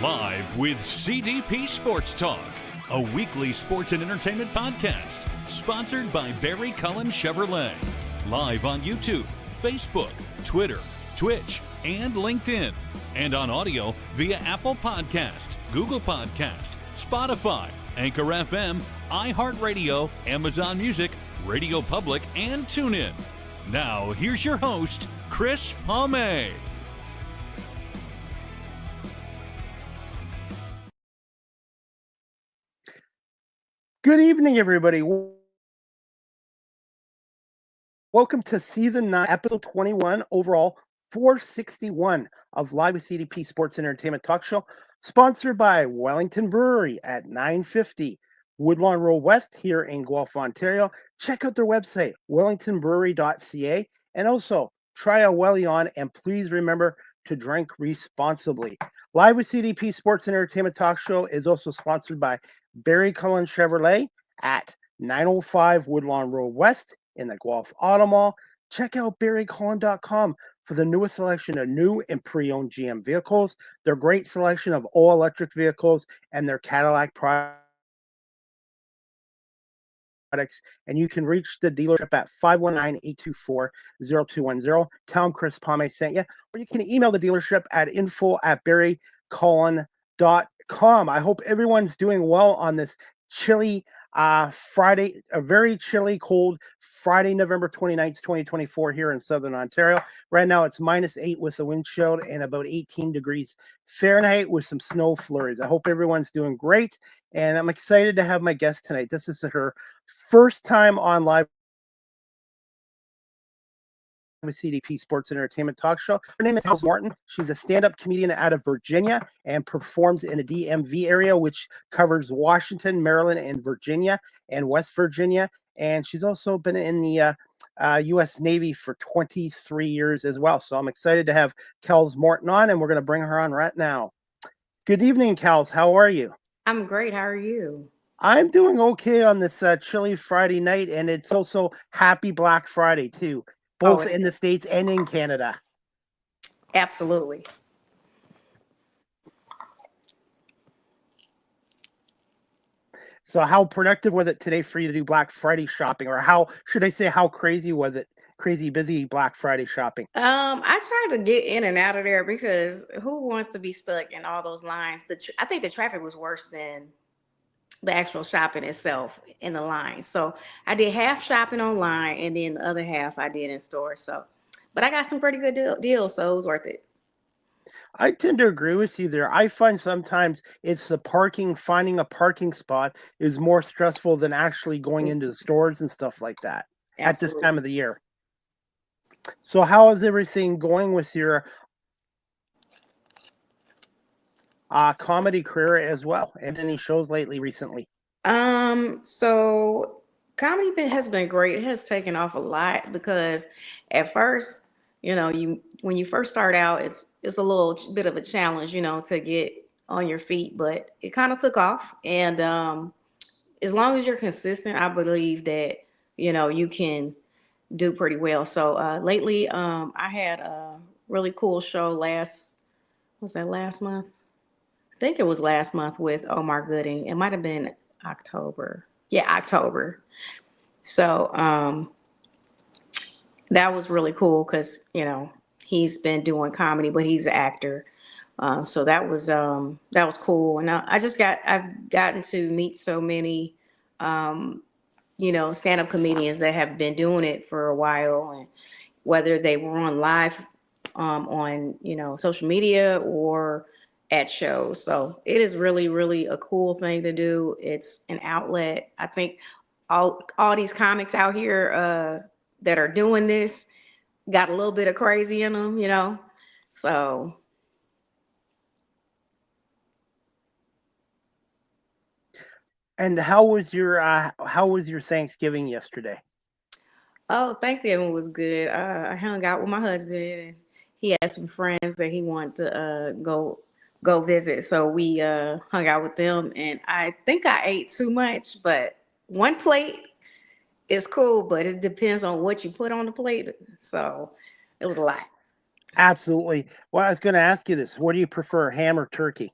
Live with CDP Sports Talk, a weekly sports and entertainment podcast sponsored by Barry Cullen Chevrolet. Live on YouTube, Facebook, Twitter, Twitch, and LinkedIn. And on audio via Apple Podcast, Google Podcast, Spotify, Anchor FM, iHeartRadio, Amazon Music, Radio Public, and TuneIn. Now, here's your host, Chris Palme. Good evening, everybody. Welcome to Season 9, Episode 21, overall 461 of Live with CDP Sports and Entertainment Talk Show, sponsored by Wellington Brewery at 950 Woodlawn Road West here in Guelph, Ontario. Check out their website, wellingtonbrewery.ca, and also try a Welly on, and please remember to drink responsibly. Live with CDP Sports and Entertainment Talk Show is also sponsored by Barry Cullen Chevrolet at 905 Woodlawn Road West in the Guelph Auto Mall. Check out barrycullen.com for the newest selection of new and pre-owned GM vehicles, their great selection of all-electric vehicles, and their Cadillac products. And you can reach the dealership at 519-824-0210. Tell them Chris Palme sent you. Or you can email the dealership at info@barrycullen.com. I hope everyone's doing well on this chilly Friday, a very chilly, cold Friday, November 29th, 2024 here in Southern Ontario. Right now it's -8 with the wind chill and about 18 degrees Fahrenheit with some snow flurries. I hope everyone's doing great, and I'm excited to have my guest tonight. This is her first time on Live with CDP Sports and Entertainment Talk Show. Her name is Kells Morton. She's a stand-up comedian out of Virginia and performs in the DMV area, which covers Washington, Maryland, and Virginia, and West Virginia. And she's also been in the U.S. Navy for 23 years as well. So I'm excited to have Kells Morton on, and we're going to bring her on right now. Good evening, Kells. How are you? I'm great. How are you? I'm doing okay on this chilly Friday night, and it's also Happy Black Friday, too. Both in the States and in Canada. Absolutely. So how productive was it today for you to do Black Friday shopping? Or how should I say, how crazy was it? Crazy busy Black Friday shopping? I tried to get in and out of there because who wants to be stuck in all those lines? I think the traffic was worse than the actual shopping itself in the line. So I did half shopping online, and then the other half I did in store. So, but I got some pretty good deals, so it was worth it. I tend to agree with you there. I find sometimes it's the parking, finding a parking spot is more stressful than actually going into the stores and stuff like that. Absolutely. At this time of the year. So how is everything going with your comedy career as well, and any shows lately recently? So comedy has been great. It has taken off a lot because at first, when you first start out, it's a little bit of a challenge, to get on your feet, but it kind of took off. And as long as you're consistent, I believe that you can do pretty well. So lately, I had a really cool show last month? I think it was last month with Omar Gooding. It might have been October. Yeah, October. So that was really cool because, he's been doing comedy, but he's an actor. So that was cool. And I've gotten to meet so many, stand-up comedians that have been doing it for a while, and whether they were on live on, social media or at shows. So it is really, really a cool thing to do. It's an outlet. I think all these comics out here that are doing this got a little bit of crazy in them, so. And how was your Thanksgiving yesterday? Oh, Thanksgiving was good. I hung out with my husband, and he had some friends that he wanted to go visit. So we hung out with them, and I think I ate too much, but one plate is cool, but it depends on what you put on the plate. So it was a lot. Absolutely. Well, I was going to ask you this. What do you prefer, ham or turkey?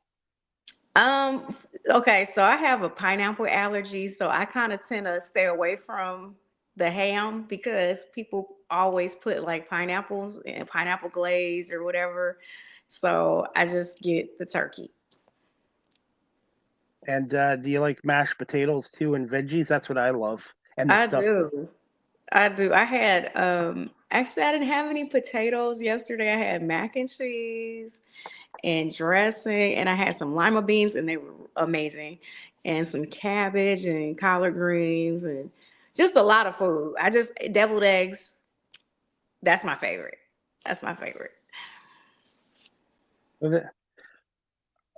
Um, okay, so I have a pineapple allergy, so I kind of tend to stay away from the ham because people always put like pineapples and pineapple glaze or whatever. So I just get the turkey. And do you like mashed potatoes too and veggies? That's what I love. And the I stuff. do. I do. I had actually I didn't have any potatoes yesterday. I had mac and cheese and dressing, and I had some lima beans, and they were amazing, and some cabbage and collard greens, and just a lot of food. I just deviled eggs. That's my favorite. That's my favorite.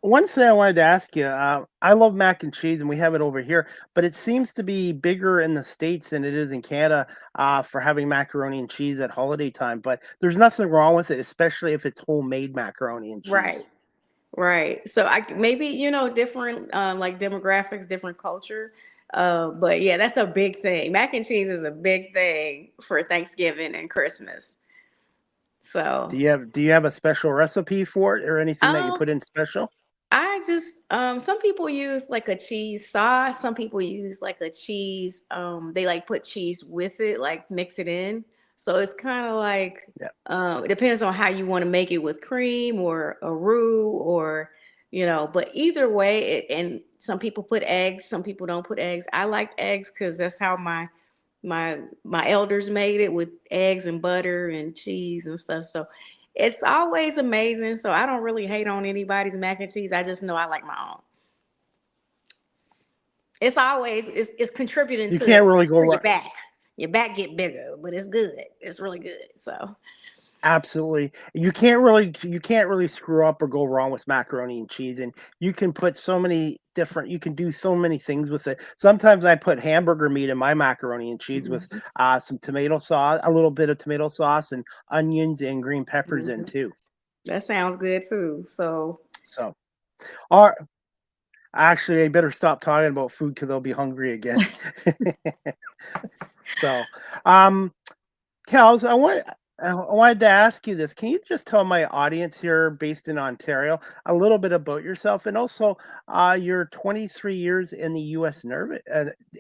One thing I wanted to ask you, I love mac and cheese, and we have it over here, but it seems to be bigger in the States than it is in Canada for having macaroni and cheese at holiday time. But there's nothing wrong with it, especially if it's homemade macaroni and Right. cheese. Right. So I maybe different like demographics, different culture. But yeah, that's a big thing. Mac and cheese is a big thing for Thanksgiving and Christmas. So Do you have a special recipe for it or anything that you um put in special? I just some people use like a cheese sauce. Some people use like a cheese. They like put cheese with it, like mix it in. So it's kind of like Yeah. it depends on how you want to make it with cream or a roux or But either way, and some people put eggs. Some people don't put eggs. I like eggs because that's how my elders made it with eggs and butter and cheese and stuff. So it's always amazing. So I don't really hate on anybody's mac and cheese. I just know I like my own. It's contributing You can't really go to your wrong. back. Your back get bigger, but it's good. It's really good. So Absolutely. You can't really screw up or go wrong with macaroni and cheese, and you can put so many different you can do so many things with it. Sometimes I put hamburger meat in my macaroni and cheese with mhm, some tomato sauce, a little bit of tomato sauce and onions and green peppers in mhm. too. That sounds good too. So So, or actually I better stop talking about food because I'll be hungry again. So, um Kels, I wanted to ask you this. Can you just tell my audience here, based in Ontario, a little bit about yourself, and also your 23 years in the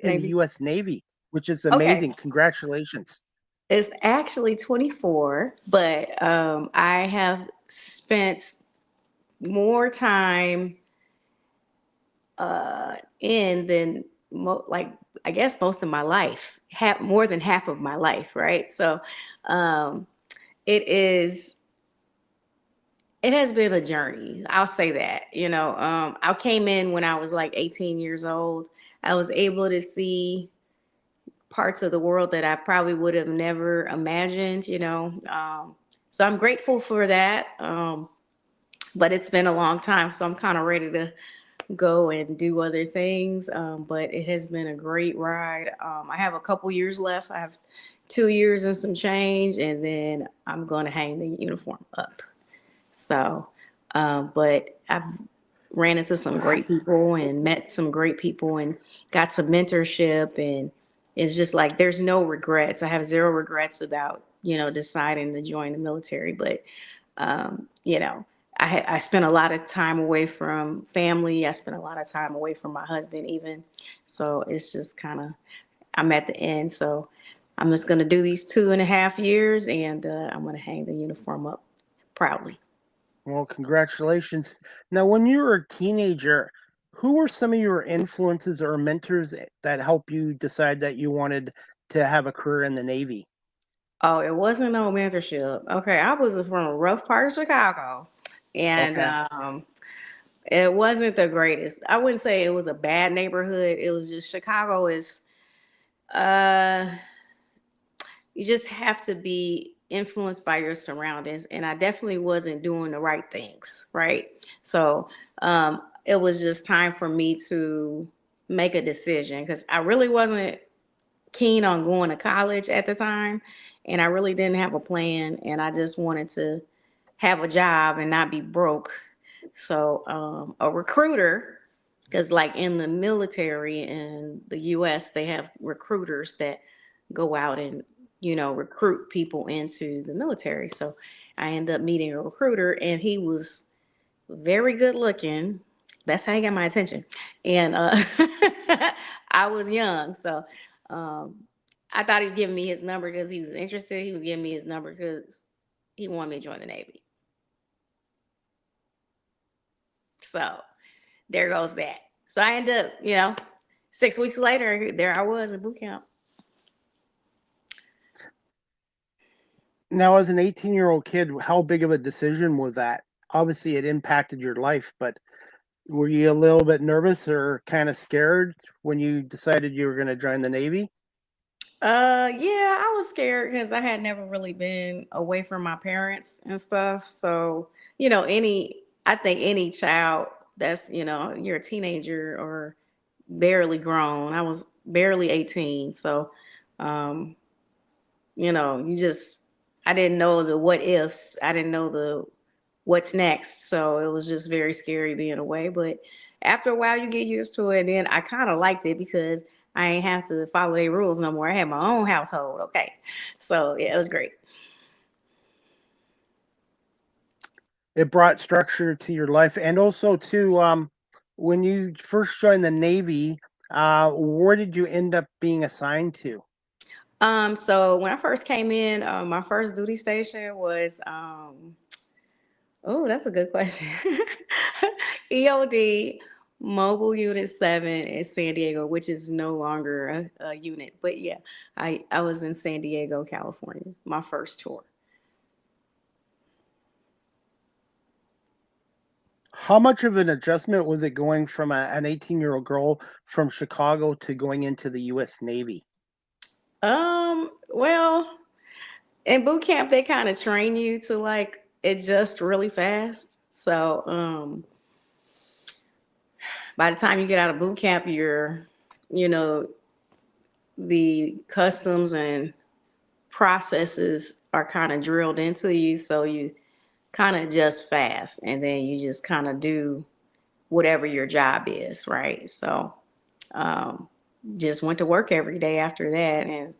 maybe U.S. Navy, which is okay. amazing. Congratulations. It's actually 24, but I have spent more time in than like I guess most of my life, more than half of my life, right? So um, it is. It has been a journey. I'll say that. I came in when I was like 18 years old. I was able to see parts of the world that I probably would have never imagined. So I'm grateful for that. But it's been a long time, so I'm kind of ready to go and do other things. But it has been a great ride. I have a couple years left. I have 2 years and some change, and then I'm going to hang the uniform up. So, but I've ran into some great people and met some great people and got some mentorship. And it's just like there's no regrets. I have zero regrets about, deciding to join the military. But, um, you know, I spent a lot of time away from family. I spent a lot of time away from my husband, even. So it's just kind of, I'm at the end. So I'm just going to do these 2.5 years and I'm going to hang the uniform up proudly. Well, congratulations. Now, when you were a teenager, who were some of your influences or mentors that helped you decide that you wanted to have a career in the Navy? Oh, it wasn't no mentorship. Okay, I was from a rough part of Chicago, and Okay. it wasn't the greatest. I wouldn't say it was a bad neighborhood. It was just Chicago is. Uh, you just have to be influenced by your surroundings, and I definitely wasn't doing the right things. Right, so it was just time for me to make a decision because I really wasn't keen on going to college at the time, and I really didn't have a plan, and I just wanted to have a job and not be broke. So a recruiter, because like in the military in the US, they have recruiters that go out and recruit people into the military. So I ended up meeting a recruiter, and he was very good looking. That's how he got my attention. And I was young, so um, I thought he was giving me his number because he was interested. He was giving me his number because he wanted me to join the Navy. So there goes that. So I ended up, 6 weeks later, there I was in boot camp. Now, as an 18-year-old kid, how big of a decision was that? Obviously, it impacted your life, but were you a little bit nervous or kind of scared when you decided you were going to join the Navy? Yeah, I was scared because I had never really been away from my parents and stuff. So, I think any child that's, you're a teenager or barely grown. I was barely 18. So, um, I didn't know the what ifs. I didn't know the what's next. So it was just very scary being away. But after a while, you get used to it. And then I kind of liked it because I ain't have to follow their rules no more. I had my own household. Okay. So yeah, it was great. It brought structure to your life, and also to when you first joined the Navy, where did you end up being assigned to? So when I first came in, my first duty station was oh, that's a good question. EOD Mobile Unit 7 in San Diego, which is no longer a unit. But yeah, I was in San Diego, California, my first tour. How much of an adjustment was it going from an 18-year-old girl from Chicago to going into the U.S. Navy? Well, in boot camp, they kind of train you to like adjust really fast. So, by the time you get out of boot camp, you know, the customs and processes are kind of drilled into you. So you kind of adjust fast and then you just kind of do whatever your job is, right? So, um, just went to work every day after that. And,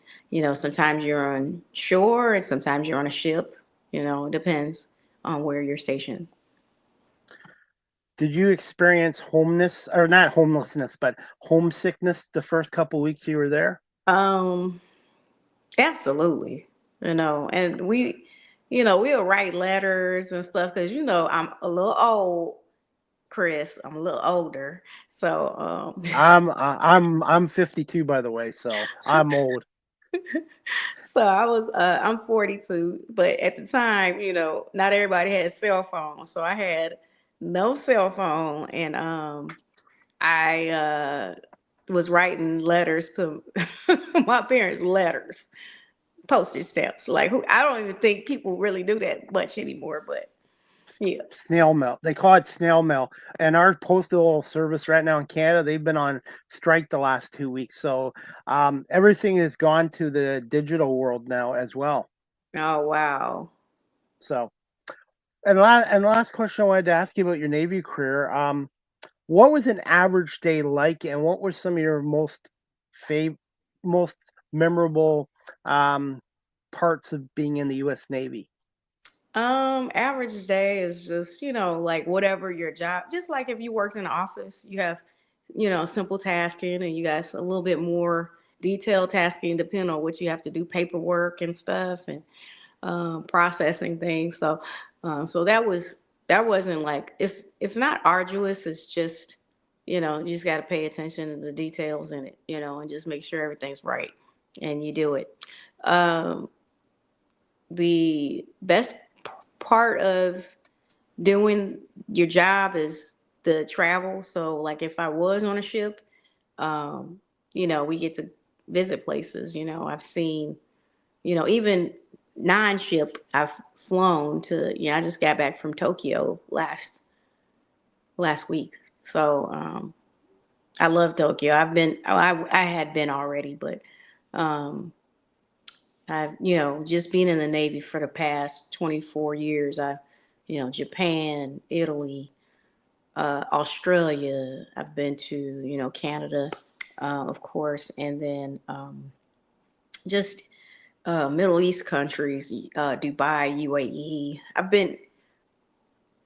sometimes you're on shore and sometimes you're on a ship, it depends on where you're stationed. Did you experience homelessness, or not homelessness, but homesickness the first couple weeks you were there? Um, Absolutely. And we'll write letters and stuff because, I'm a little old, Chris. I'm a little older. So, I'm 52, by the way, so I'm old. so I'm 42, but at the time, not everybody had cell phones. So I had no cell phone, and I was writing letters to my parents, letters, postage stamps. Like, I don't even think people really do that much anymore, but yeah. Snail mail. They call it snail mail. And our postal service right now in Canada, they've been on strike the last 2 weeks. So everything has gone to the digital world now as well. Oh, wow. So, and last question I wanted to ask you about your Navy career. What was an average day like, and what were some of your most memorable um, parts of being in the U.S. Navy? Average day is just, like whatever your job, just like if you worked in an office, you have, simple tasking and you guys a little bit more detailed tasking depending on what you have to do, paperwork and stuff and processing things. So that wasn't like it's not arduous. It's just, you just got to pay attention to the details in it, and just make sure everything's right and you do it. Um, the best part of doing your job is the travel. So like if I was on a ship, um, we get to visit places. I've seen, even non-ship, I've flown to, I just got back from Tokyo last week. So I love Tokyo. I had been already, but um, I've, just been in the Navy for the past 24 years. Japan, Italy, Australia. I've been to, Canada, of course, and then just Middle East countries, Dubai, UAE. I've been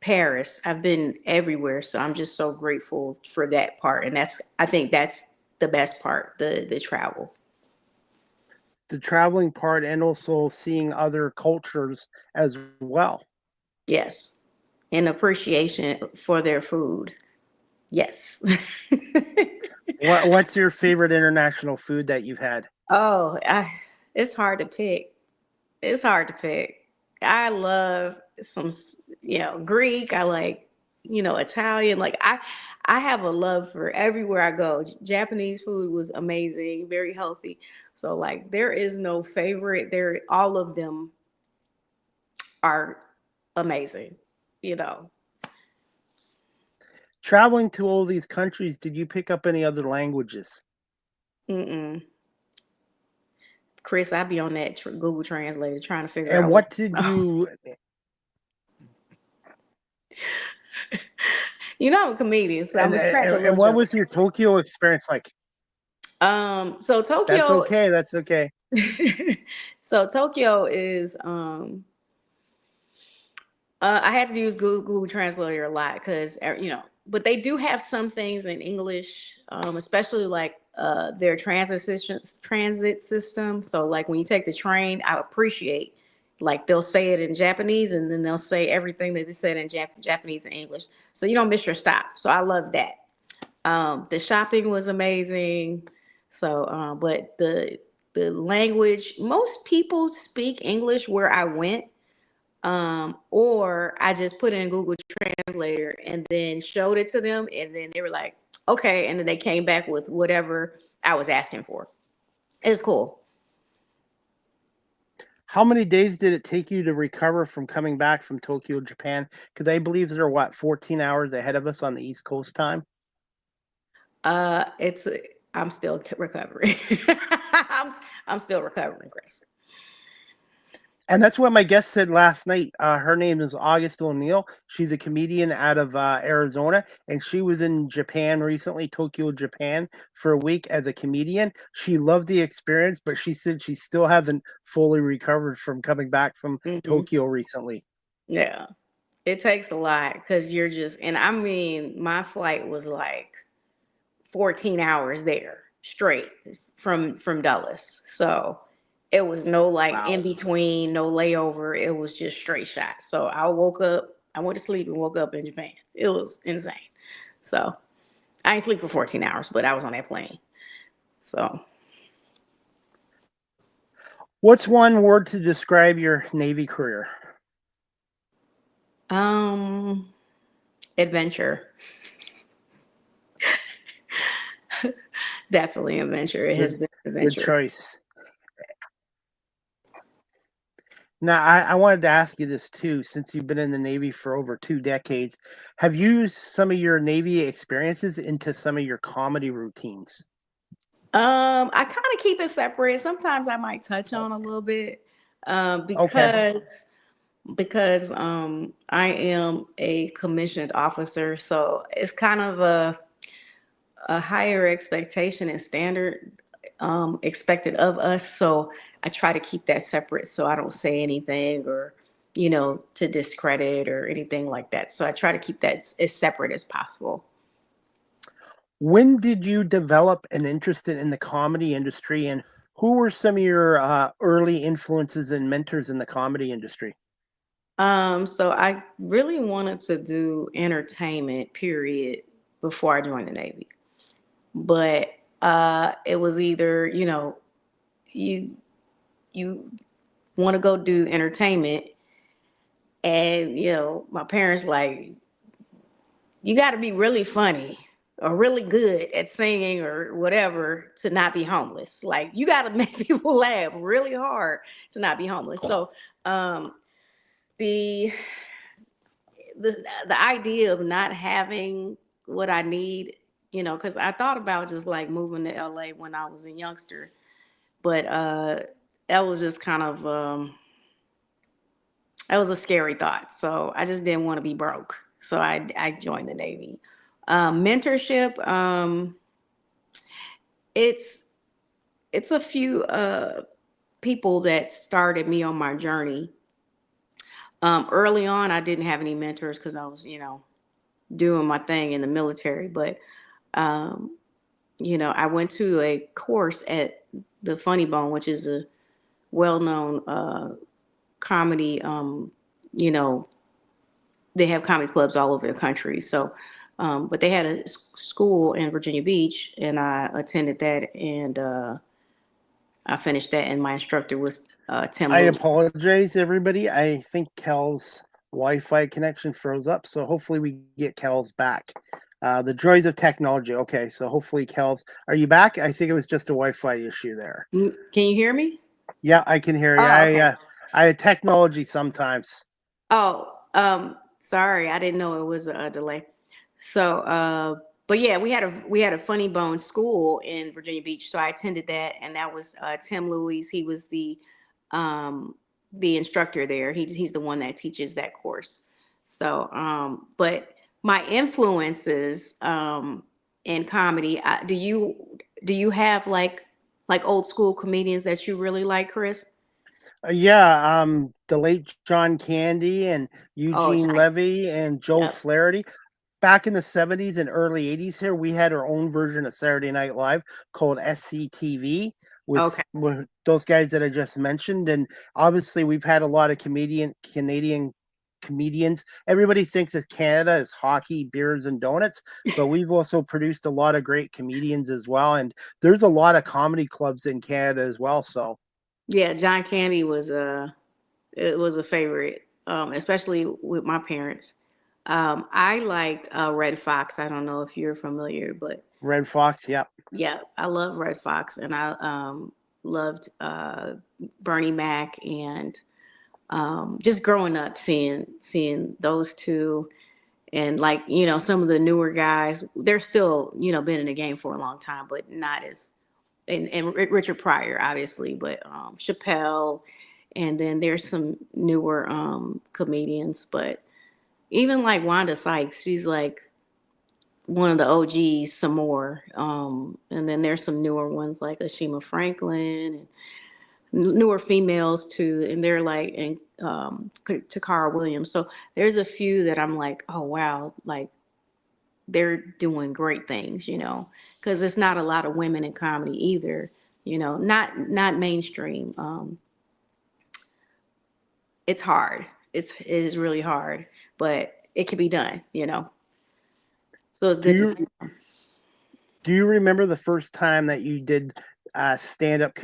Paris. I've been everywhere. So I'm just so grateful for that part. And I think that's the best part, the travel. The traveling part and also seeing other cultures as well. Yes. And appreciation for their food. Yes. What's your favorite international food that you've had? Oh, it's hard to pick. It's hard to pick. I love some, Greek. I like, Italian. Like I have a love for everywhere I go. Japanese food was amazing, very healthy. So like there is no favorite. All of them are amazing, you know. Traveling to all these countries, did you pick up any other languages? Mm-mm. Chris, I be on that Google Translator trying to figure And out what. what did you I'm a comedian, so I was cracking a and little what was your jokes. Tokyo experience like? So That's Tokyo, okay. That's okay. so Tokyo is I had to use Google Translator a lot because but they do have some things in English, especially like their transit system. So like when you take the train, I appreciate like they'll say it in Japanese and then they'll say everything that they said in Japanese and English, so you don't miss your stop. So I love that. The shopping was amazing. So, but the language, most people speak English where I went, or I just put in Google Translator and then showed it to them, and then they were like, okay, and then they came back with whatever I was asking for. It's cool. How many days did it take you to recover from coming back from Tokyo, Japan? Because I believe they're 14 hours ahead of us on the East Coast time. It's I'm still recovering. I'm still recovering, Chris. And that's what my guest said last night. Her name is August O'Neill. She's a comedian out of Arizona, and she was in Japan recently, Tokyo, Japan, for a week as a comedian. She loved the experience, but she said she still hasn't fully recovered from coming back from Hmm. Tokyo recently. Yeah, it takes a lot because you're just, and I mean, my flight was like 14 hours there straight from Dulles. So it was no like in Wow. between, no layover. It was just straight shot. So I woke up, I went to sleep and woke up in Japan. It was insane. So I didn't sleep for 14 hours, but I was on that plane. So What's one word to describe your Navy career? um adventure. Definitely adventure. It has Good, been good adventure. choice. Now, I wanted to ask you this too, since you've been in the Navy for over 2 decades. Have you used some of your Navy experiences into some of your comedy routines? I kind of keep it separate. Sometimes I might touch on a little bit, Okay. because I am a commissioned officer, so it's kind of a higher expectation and standard expected of us. So I try to keep that separate, so I don't say anything or to discredit or anything like that. So I try to keep that as separate as possible. When did you develop an interest in the comedy industry, and who were some of your early influences and mentors in the comedy industry? So I really wanted to do entertainment, period, before I joined the Navy. But it was either, you you want to go do entertainment, and my parents like, you got to be really funny or really good at singing or whatever to not be homeless. Like you got to make people laugh really hard to not be homeless. So um the the idea of not having what I need, because I thought about just like moving to LA when I was a youngster, but that was just kind of that was a scary thought. So I just didn't want to be broke. So I joined the Navy. Mentorship, it's it's a few. people that started me on my journey. Early on, I didn't have any mentors because I was, doing my thing in the military. But, um, I went to a course at the Funny Bone, which is a well-known comedy. You know, they have comedy clubs all over the country. So, but they had a school in Virginia Beach, and I attended that, and I finished that. And my instructor was Tim I Lewis. apologize, everybody. I think Kells' Wi-Fi connection froze up, so hopefully we get Kells back. The joys of technology. Okay, so hopefully Kells, are you back? I think it was just a Wi-Fi issue there. Can you hear me? Yeah, I can hear you. Oh, okay. I had technology sometimes. Oh, sorry, I didn't know it was a delay. So, but yeah, we had a Funny Bone school in Virginia Beach, so I attended that, and that was Tim Lewis. He was the instructor there. He's the one that teaches that course. So, but my influences in comedy, do you have like old school comedians that you really like, Chris? Yeah, the late John Candy and Oh, Eugene Giant. Levy and Joe Yep. Flaherty. Back in the 70s and early 80s here, we had our own version of Saturday Night Live called SCTV Okay. with those guys that I just mentioned. And obviously, we've had a lot of Canadian comedians. Everybody thinks that Canada is hockey, beers, and donuts, but we've also produced a lot of great comedians as well. And there's a lot of comedy clubs in Canada as well. So, Yeah, John Candy it was a favorite, especially with my parents. I liked Red Fox. I don't know if you're familiar, but Red Fox, yep. yeah, I love Red Fox, and I loved Bernie Mac, and just growing up seeing those two, and like some of the newer guys, they're still been in the game for a long time, but not as and Richard Pryor, obviously, but Chappelle, and then there's some newer comedians, but even like Wanda Sykes, she's like one of the OGs, some more. And then there's some newer ones like Ashima Franklin and newer females too, and they're like and Takara Williams. So there's a few that I'm like, oh wow, like they're doing great things, because it's not a lot of women in comedy either, not mainstream. It's hard. It is really hard, but it can be done. So it's Do good to you see. do you remember the first time that you did a stand-up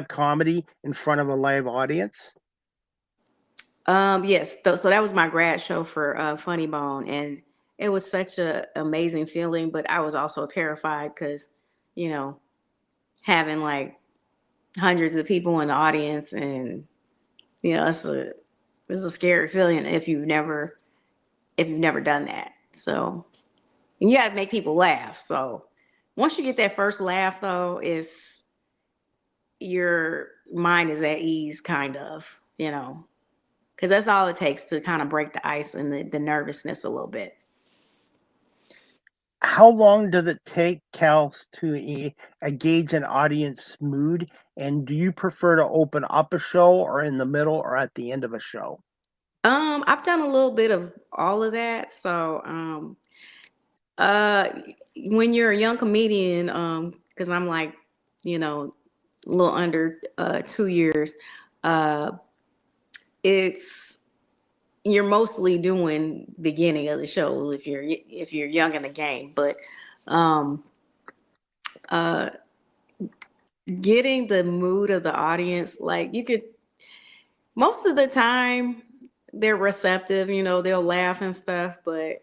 comedy in front of a live audience? Yes. So that was my grad show for Funny Bone, and it was such a amazing feeling. But I was also terrified because, you know, having like hundreds of people in the audience, and it's a scary feeling if you've never done that. So and you got to make people laugh. So once you get that first laugh, though, it's your mind is at ease, kind of, because that's all it takes to kind of break the ice and the nervousness a little bit. How long does it take, Cal, to gauge an audience mood? And do you prefer to open up a show or in the middle or at the end of a show? I've done a little bit of all of that. So, uh, when you're a young comedian, because I'm like, a little under 2 years, uh, it's you're mostly doing beginning of the show if you're young in the game, but um, uh, getting the mood of the audience, like you could most of the time they're receptive, they'll laugh and stuff, but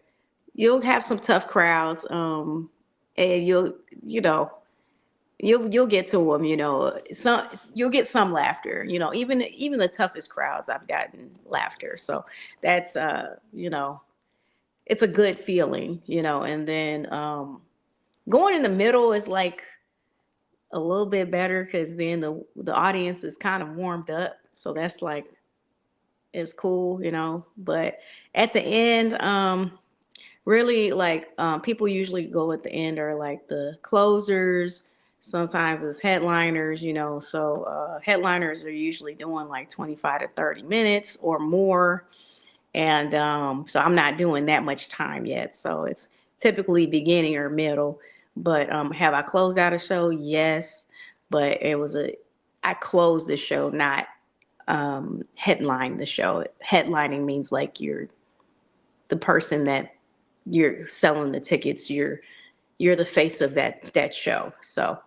you'll have some tough crowds, and you know you'll get to them, some you'll get some laughter, even the toughest crowds I've gotten laughter. So that's it's a good feeling, and then going in the middle is like a little bit better because then the audience is kind of warmed up, so that's like it's cool, but at the end, really, like, people usually go at the end are like the closers, Sometimes it's headliners, so headliners are usually doing like 25 to 30 minutes or more. And so I'm not doing that much time yet. So it's typically beginning or middle. But have I closed out a show? Yes. But I closed the show, not headline the show. Headlining means like you're the person that you're selling the tickets. You're the face of that show. So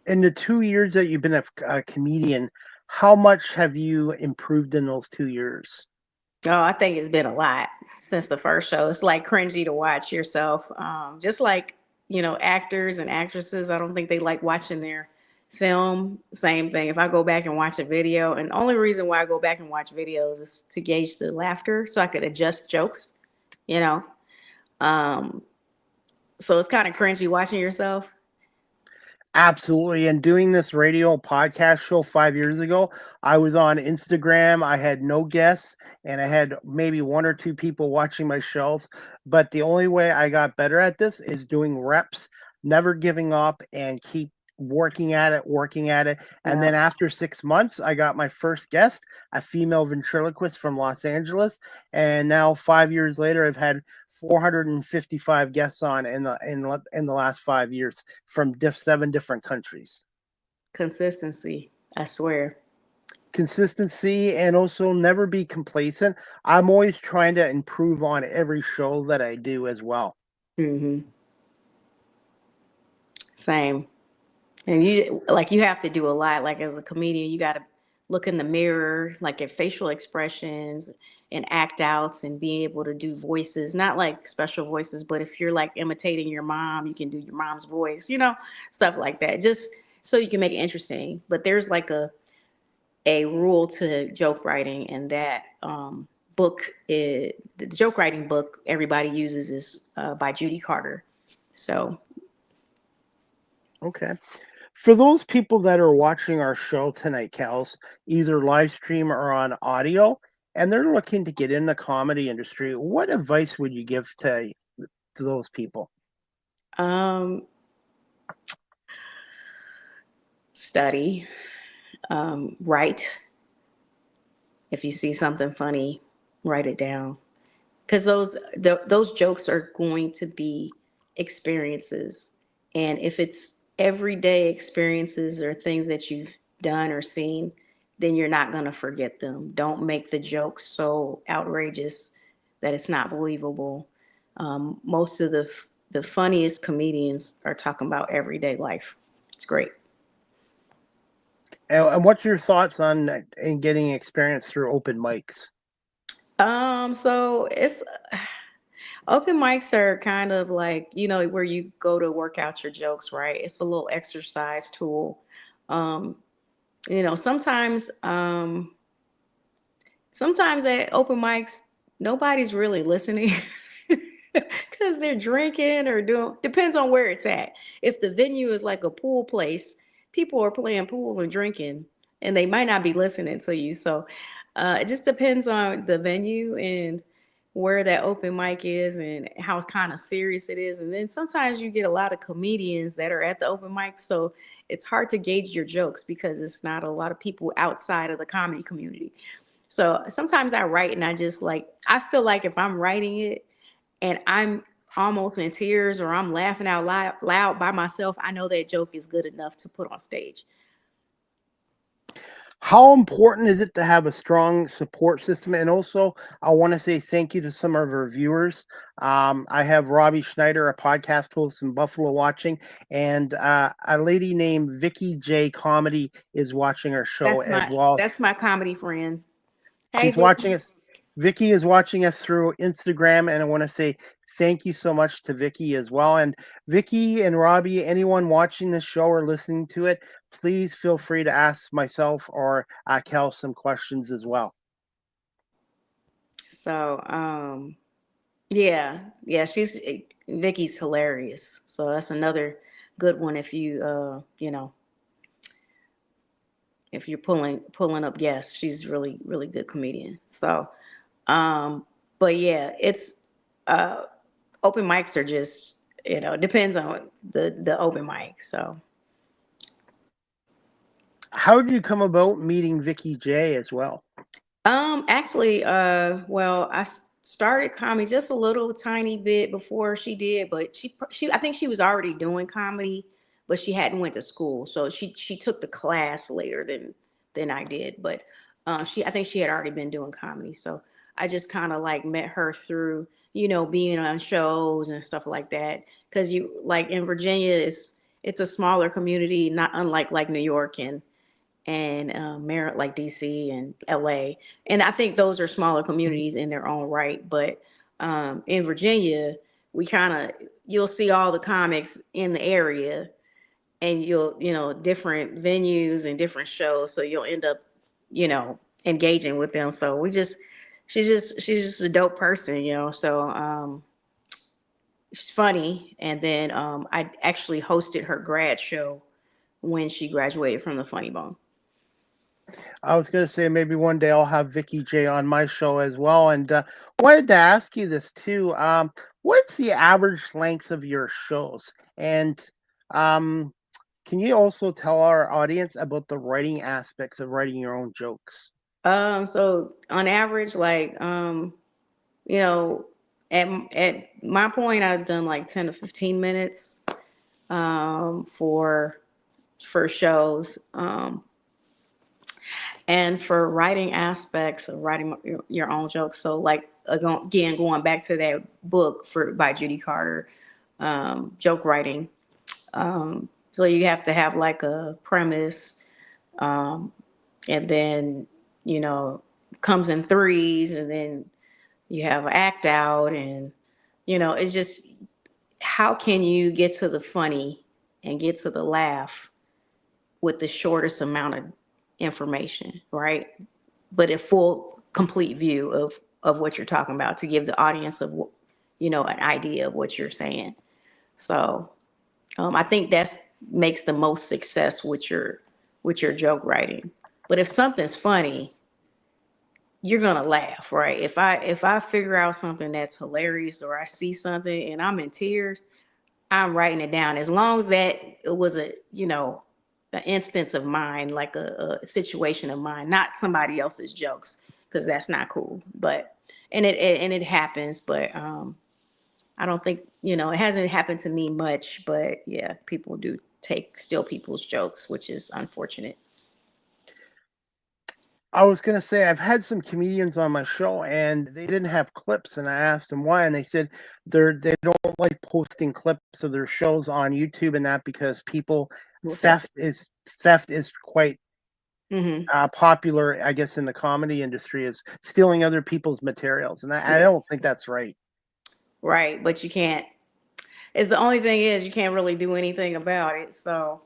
In the 2 years that you've been a comedian, how much have you improved in those 2 years? oh, I think it's been a lot since the first show. It's like cringy to watch yourself. Just like, actors and actresses, I don't think they like watching their film. Same thing. If I go back and watch a video, and the only reason why I go back and watch videos is to gauge the laughter so I could adjust jokes, you know. Um, so it's kind of cringy watching yourself. Absolutely. And doing this radio podcast show 5 years ago, I was on Instagram. I had no guests and I had maybe one or two people watching my shows. But the only way I got better at this is doing reps, never giving up and keep working at it, working at it. And Yeah. then after 6 months, I got my first guest, a female ventriloquist from Los Angeles. And now 5 years later, I've had 455 guests on in the last 5 years from 7 different countries. Consistency, I swear. Consistency and also never be complacent. I'm always trying to improve on every show that I do as well. Hmm. Same. And you have to do a lot. Like as a comedian, you got to look in the mirror, like at facial expressions and act outs and being able to do voices, not like special voices, but if you're like imitating your mom, you can do your mom's voice, stuff like that, just so you can make it interesting. But there's like a rule to joke writing, and that the joke writing book everybody uses is by Judy Carter. So Okay. For those people that are watching our show tonight, Kells, either live stream or on audio, and they're looking to get in the comedy industry, what advice would you give to those people? um, study, write. If you see something funny, write it down, because those jokes are going to be experiences, and if it's everyday experiences or things that you've done or seen, then you're not going to forget them. Don't make the joke so outrageous that it's not believable. Most of the funniest comedians are talking about everyday life. It's great. And what's your thoughts on in getting experience through open mics? So it's open mics are kind of like, where you go to work out your jokes, right? It's a little exercise tool. Um, sometimes sometimes at open mics, nobody's really listening because they're drinking or doing, depends on where it's at. If the venue is like a pool place, people are playing pool and drinking, and they might not be listening to you. So it just depends on the venue and where that open mic is and how kind of serious it is. And then sometimes you get a lot of comedians that are at the open mic. So it's hard to gauge your jokes because it's not a lot of people outside of the comedy community. So sometimes I write and I feel like if I'm writing it and I'm almost in tears or I'm laughing out loud by myself, I know that joke is good enough to put on stage. How important is it to have a strong support system? And also, I want to say thank you to some of our viewers. I have Robbie Schneider, a podcast host in Buffalo, watching, and a lady named Vicky J Comedy is watching our show as well. That's my comedy friend. Hey, She's watching us. Vicky is watching us through Instagram, and I want to say thank you so much to Vicky as well. And Vicky and Robbie, anyone watching this show or listening to it, please feel free to ask myself or Kel some questions as well. So, yeah, Vicky's hilarious. So that's another good one if if you're pulling up guests. She's really, really good comedian. So, but yeah, it's open mics are just depends on the open mic. So How did you come about meeting Vicky J as well? actually, well, started comedy just a little tiny bit before she did, but I think she was already doing comedy, but she hadn't went to school, so she took the class later than I did, but I think she had already been doing comedy, so I just kind of like met her through being on shows and stuff like that, because you like in Virginia it's a smaller community, not unlike like New York and Maryland, like DC and LA. And I think those are smaller communities in their own right. But in Virginia, you'll see all the comics in the area, and different venues and different shows. So you'll end up, engaging with them. So she's just a dope person. So she's funny. And then I actually hosted her grad show when she graduated from the Funny Bone. I was going to say maybe one day I'll have Vicky J on my show as well. And wanted to ask you this too. What's the average length of your shows? And um, can you also tell our audience about the writing aspects of writing your own jokes? So on average, like, you know, at my point, I've done like 10 to 15 minutes, for shows. And for writing aspects of writing your own jokes. So like, again, going back to that book by Judy Carter, joke writing. So you have to have like a premise, um, and then, comes in threes, and then you have an act out, and, it's just, how can you get to the funny and get to the laugh with the shortest amount of information, right? But a full, complete view of what you're talking about, to give the audience an idea of what you're saying. So I think that's makes the most success with your joke writing. But if something's funny, you're gonna laugh, right? If I figure out something that's hilarious, or I see something and I'm in tears, I'm writing it down. As long as that it was an instance of mine, like a situation of mine, not somebody else's jokes, because that's not cool. But and it happens, but I don't think it hasn't happened to me much. But yeah, people do steal people's jokes, which is unfortunate. I was going to say, I've had some comedians on my show and they didn't have clips. And I asked them why. And they said they don't like posting clips of their shows on YouTube and that because What's that? theft is quite Mm-hmm. popular, I guess, in the comedy industry, is stealing other people's materials. And I Yeah, don't think that's right. right. But you can't. It's the only thing is you can't really do anything about it. So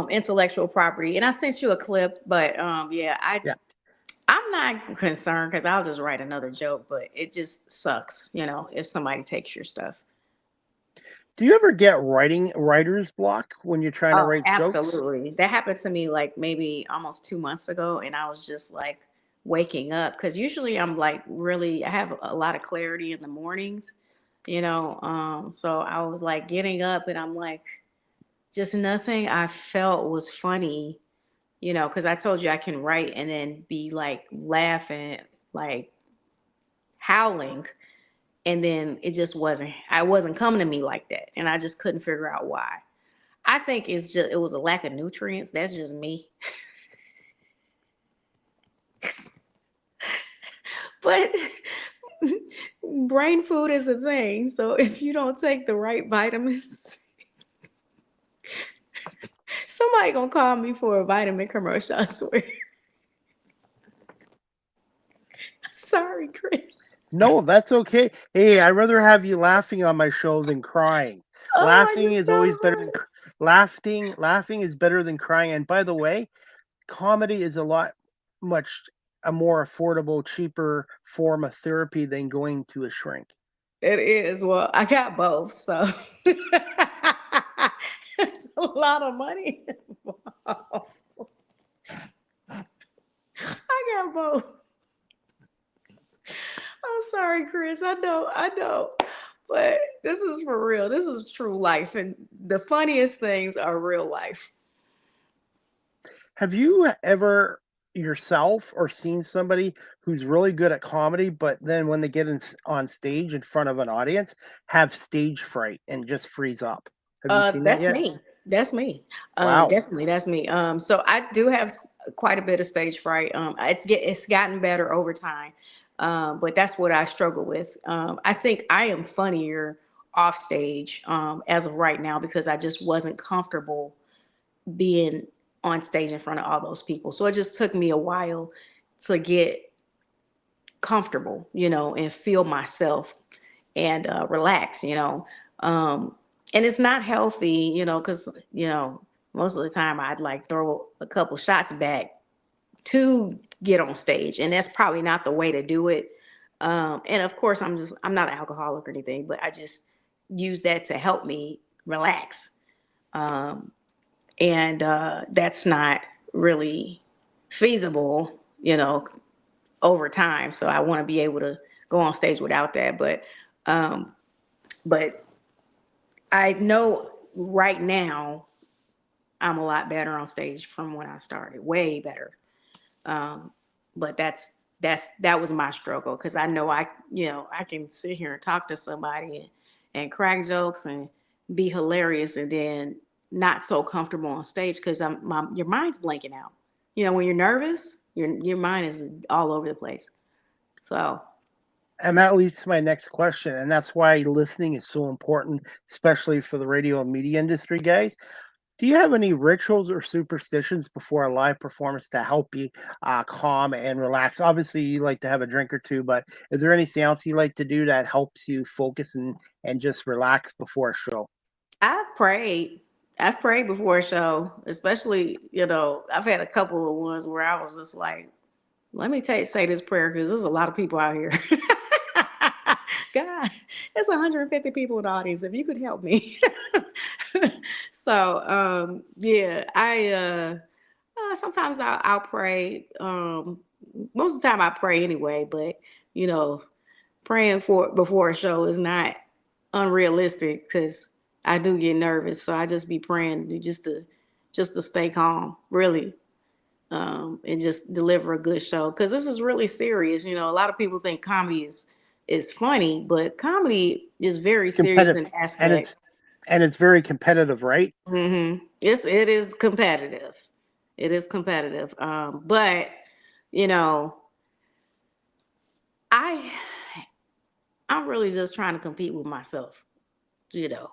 intellectual property. And I sent you a clip, but yeah, Yeah. I'm not concerned because I'll just write another joke, but it just sucks, if somebody takes your stuff. Do you ever get writer's block when you're trying to Oh, write jokes? absolutely. That happened to me like maybe almost 2 months ago, and I was just like waking up, because usually I'm like really, I have a lot of clarity in the mornings, so I was like getting up and I'm like, just nothing I felt was funny, because I told you I can write and then be like laughing, like howling, and then I wasn't coming to me like that, and I just couldn't figure out why. I think it was a lack of nutrients. That's just me. But brain food is a thing. So if you don't take the right vitamins, somebody gonna call me for a vitamin commercial, I swear. Sorry, Chris. No, that's okay. Hey, I'd rather have you laughing on my show than crying. Oh, I Laughing just is thought always better about than it. laughing is better than crying. And by the way, comedy is much a more affordable, cheaper form of therapy than going to a shrink. It is. Well, I got both, so it's a lot of money involved. I got both. I'm sorry, Chris. I know, but This is for real. This is true life. And the funniest things are real life. Have you ever yourself or seen somebody who's really good at comedy, but then when they get on stage in front of an audience, have stage fright and just freeze up? Have you seen that That's yet? me. That's me. Wow. Definitely, that's me. So I do have quite a bit of stage fright. It's gotten better over time, but that's what I struggle with. I think I am funnier off stage as of right now because I just wasn't comfortable being on stage in front of all those people. So it just took me a while to get comfortable, and feel myself and relax, and it's not healthy, because, most of the time I'd like throw a couple shots back to get on stage. And that's probably not the way to do it. And of course, I'm not an alcoholic or anything, but I just use that to help me relax. Um, and that's not really feasible, over time. So I want to be able to go on stage without that. Um, but I know right now I'm a lot better on stage from when I started, way better. Um, but that was my struggle because I know I can sit here and talk to somebody and crack jokes and be hilarious, and then not so comfortable on stage because your mind's blanking out. When you're nervous, your mind is all over the place. So And that leads to my next question. And that's why listening is so important, especially for the radio and media industry guys. Do you have any rituals or superstitions before a live performance to help you calm and relax? Obviously, you like to have a drink or two, but is there anything else you like to do that helps you focus and just relax before a show? I've prayed. I've prayed before a show, especially, I've had a couple of ones where I was just like, let me say this prayer because there's a lot of people out here. God, there's 150 people in the audience. If you could help me. So, yeah, sometimes I'll pray. Most of the time I pray anyway, but you know, praying for before a show is not unrealistic because I do get nervous. So I just be praying just to stay calm, really, and just deliver a good show. Because this is really serious. A lot of people think comedy is funny, but comedy is very serious Competitive, in and aspect. it's very competitive, right? It is competitive. It is competitive. But you know, I I'm really just trying to compete with myself. You know,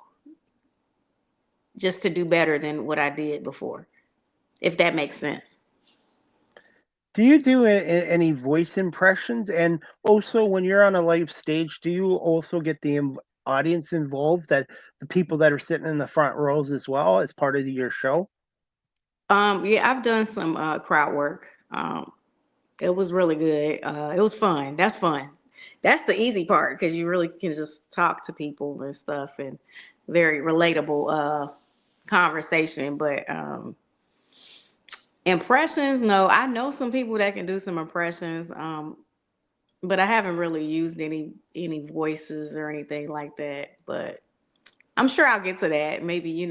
just to do better than what I did before, if that makes sense. Do you do any voice impressions? And also, when you're on a live stage, do you also get the audience involved, that the people that are sitting in the front rows as well as part of your show? Yeah, I've done some crowd work. It was really good. It was fun. That's fun. That's the easy part because you really can just talk to people and stuff, and very relatable conversation. But impressions, no, I know some people that can do some impressions, but I haven't really used any voices or anything like that. But I'm sure I'll get to that. Maybe,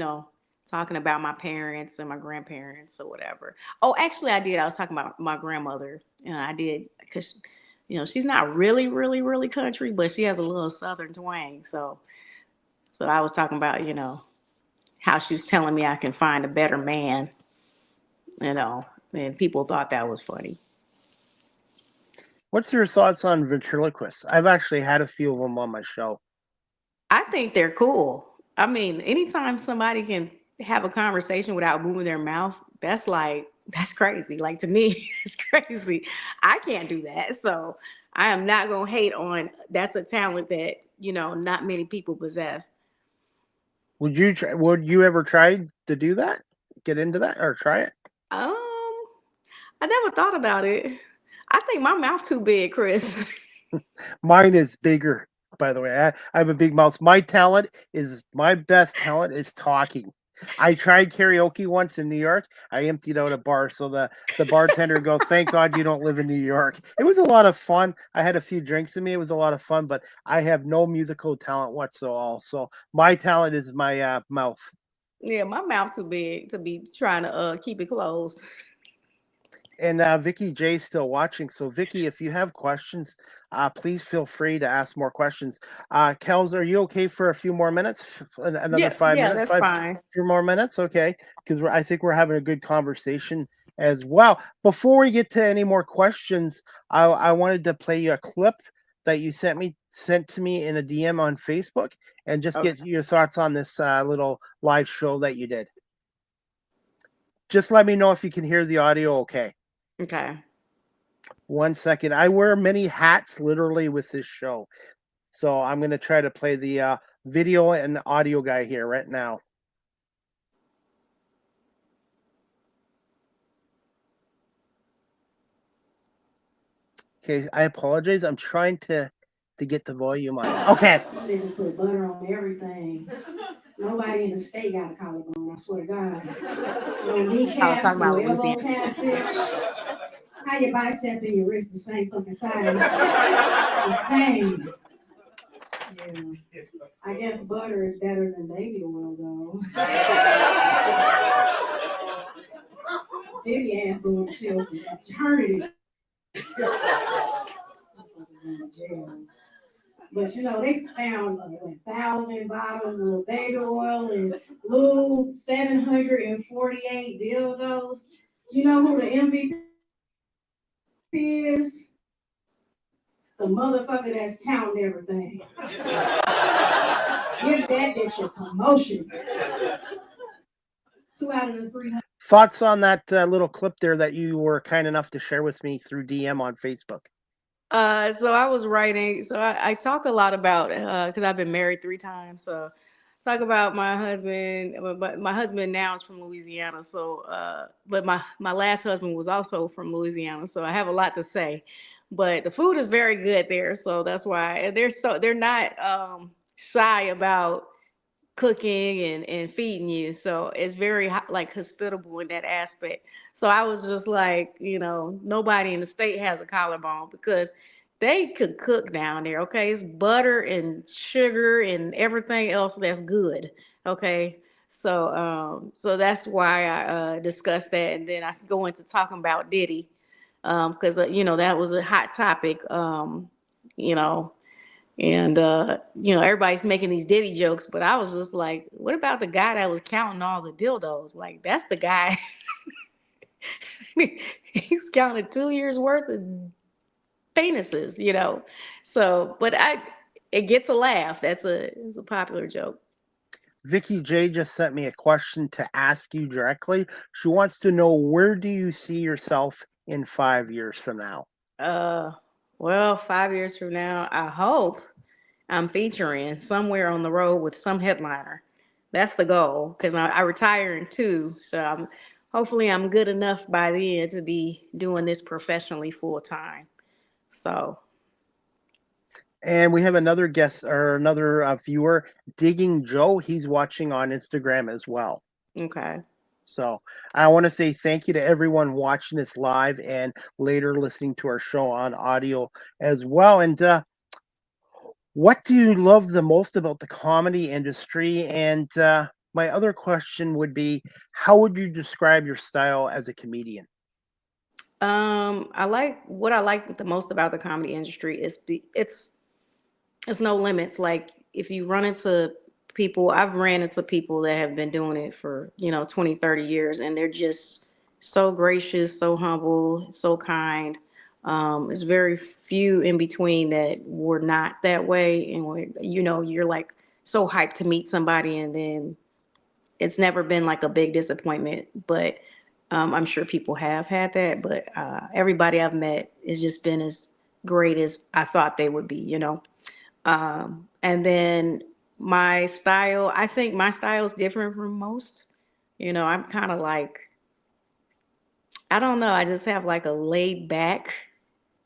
talking about my parents and my grandparents or whatever. Oh, actually, I did. I was talking about my grandmother. I did because, she's not really, really, really country, but she has a little southern twang. So I was talking about, how she was telling me I can find a better man, you know, and people thought that was funny. What's your thoughts on ventriloquists? I've actually had a few of them on my show. I think they're cool. I mean, anytime somebody can have a conversation without moving their mouth, that's crazy. Like to me, it's crazy. I can't do that. So I am not going to hate on that's a talent that, not many people possess. Would you ever try to do that? Get into that or try it? Um, I never thought about it. I think my mouth too big, Chris. Mine is bigger, by the way. I have a big mouth. My best talent is talking. I tried karaoke once in New York. I emptied out a bar, so the bartender goes, "Thank God you don't live in New York." It was a lot of fun. I had a few drinks in me. It was a lot of fun, but I have no musical talent whatsoever. So my talent is my mouth. Yeah, my mouth too big to be trying to keep it closed. And Vicky J's still watching. So Vicky, if you have questions, please feel free to ask more questions. Kells, are you okay for a few more minutes? Another Yeah, 5 minutes, that's fine. few more minutes, okay? Because I think we're having a good conversation as well. Before we get to any more questions, I wanted to play you a clip that you sent to me in a DM on Facebook, and just get Okay. your thoughts on this little live show that you did. Just let me know if you can hear the audio okay. Okay. 1 second. I wear many hats literally with this show. So I'm going to try to play the video and audio guy here right now. Okay, I apologize. I'm trying to get the volume on. Okay. They just put butter on everything. Nobody in the state got a collarbone, I swear to God. No I was talking kneecaps, no about elbow Louisiana. caps, bitch. How your bicep and your wrist the same fucking size? It's the same. Yeah. I guess butter is better than baby oil, though. Diddy ass going to jail for eternity. Jail. But you know, they found 1,000 bottles of baby oil and lube, 748 dildos. You know who the MVP is? The motherfucker that's counting everything. Give that bitch a promotion. 2 out of the 300. Thoughts on that little clip there that you were kind enough to share with me through DM on Facebook? So I was writing. So I talk a lot about because I've been married 3 times. So talk about my husband. But my husband now is from Louisiana. So, but my last husband was also from Louisiana. So I have a lot to say. But the food is very good there. So that's why and they're not shy about cooking and feeding you. So it's very like hospitable in that aspect. So I was just like, nobody in the state has a collarbone because they could cook down there. Okay. It's butter and sugar and everything else that's good. Okay. So that's why I discussed that. And then I go into talking about Diddy. Because that was a hot topic. You know, and everybody's making these Diddy jokes, but I was just like, what about the guy that was counting all the dildos? Like, that's the guy. He's counted 2 years worth of penises. So, but it gets a laugh. It's a popular joke. Vicky J just sent me a question to ask you directly. She wants to know, where do you see yourself in 5 years from now? Well, 5 years from now, I hope I'm featuring somewhere on the road with some headliner. That's the goal because I retire in 2, so hopefully I'm good enough by then to be doing this professionally full time. So And we have another guest or another viewer, Digging Joe. He's watching on Instagram as well. okay. So I want to say thank you to everyone watching this live and later listening to our show on audio as well. And what do you love the most about the comedy industry? And my other question would be, how would you describe your style as a comedian? What I like the most about the comedy industry is it's no limits. Like if you run into people, I've ran into people that have been doing it for 20, 30 years, and they're just so gracious, so humble, so kind. It's very few in between that were not that way, and you're like so hyped to meet somebody, and then it's never been like a big disappointment. But I'm sure people have had that, but everybody I've met has just been as great as I thought they would be. And then I think my style is different from most. I'm kind of like, I don't know, I just have like a laid back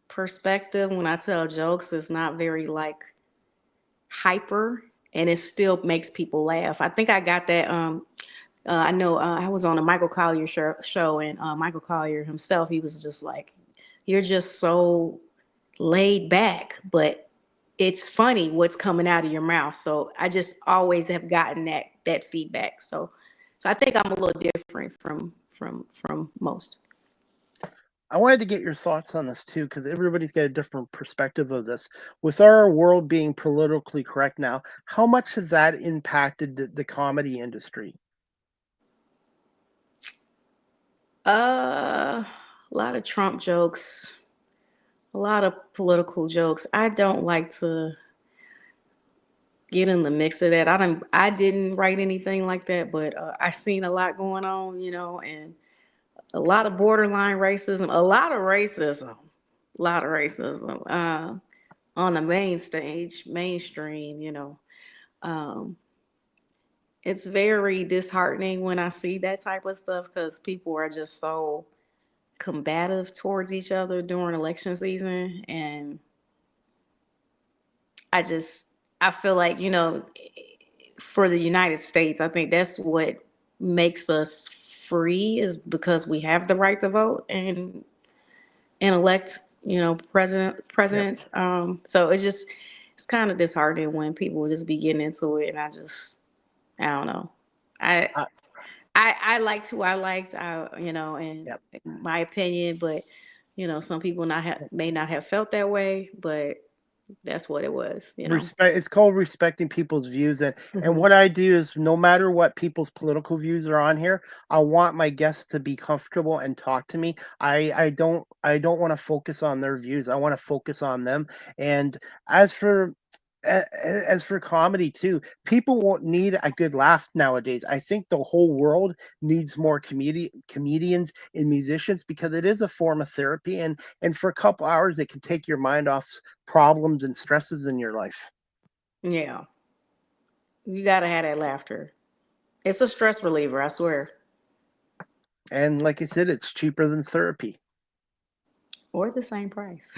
perspective when I tell jokes. It's not very like hyper, and it still makes people laugh. I think I got that I know I was on a Michael Collier show, and Michael Collier himself, he was just like, "You're just so laid back, but it's funny what's coming out of your mouth." So I just always have gotten that feedback. So I think I'm a little different from most. I wanted to get your thoughts on this too, because everybody's got a different perspective of this. With our world being politically correct now, how much has that impacted the comedy industry? A lot of Trump jokes, a lot of political jokes. I don't like to get in the mix of that. I didn't write anything like that, but I seen a lot going on, and a lot of borderline racism, a lot of racism on the main stage, mainstream. Um, it's very disheartening when I see that type of stuff because people are just so combative towards each other during election season, and I feel like, for the United States, I think that's what makes us free, is because we have the right to vote and elect, Yep. presidents. So it's kind of disheartening when people just be getting into it, and I don't know. I Uh, I liked who I liked, and yep. my opinion, but some people may not have felt that way, but that's what it was. Respect. It's called respecting people's views, and Mhm. what I do is, no matter what people's political views are on here, I want my guests to be comfortable and talk to me. I don't want to focus on their views. I want to focus on them. And as for as for comedy too, people won't need a good laugh nowadays. I think the whole world needs more comedians and musicians, because it is a form of therapy, and for a couple hours it can take your mind off problems and stresses in your life. Yeah, you gotta have that laughter. It's a stress reliever, I swear. And like I said, it's cheaper than therapy. Or the same price.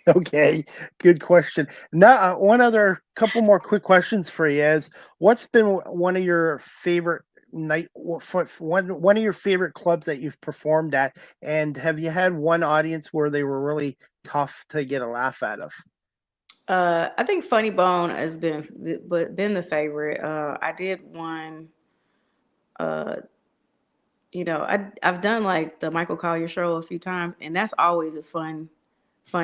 Okay, good question. Now, one other couple more quick questions for you is, what's been one of your favorite one of your favorite clubs that you've performed at, and have you had one audience where they were really tough to get a laugh out of? I think Funny Bone has been the favorite. I did one. Uh, I've done like the Michael Collier show a few times, and that's always a fun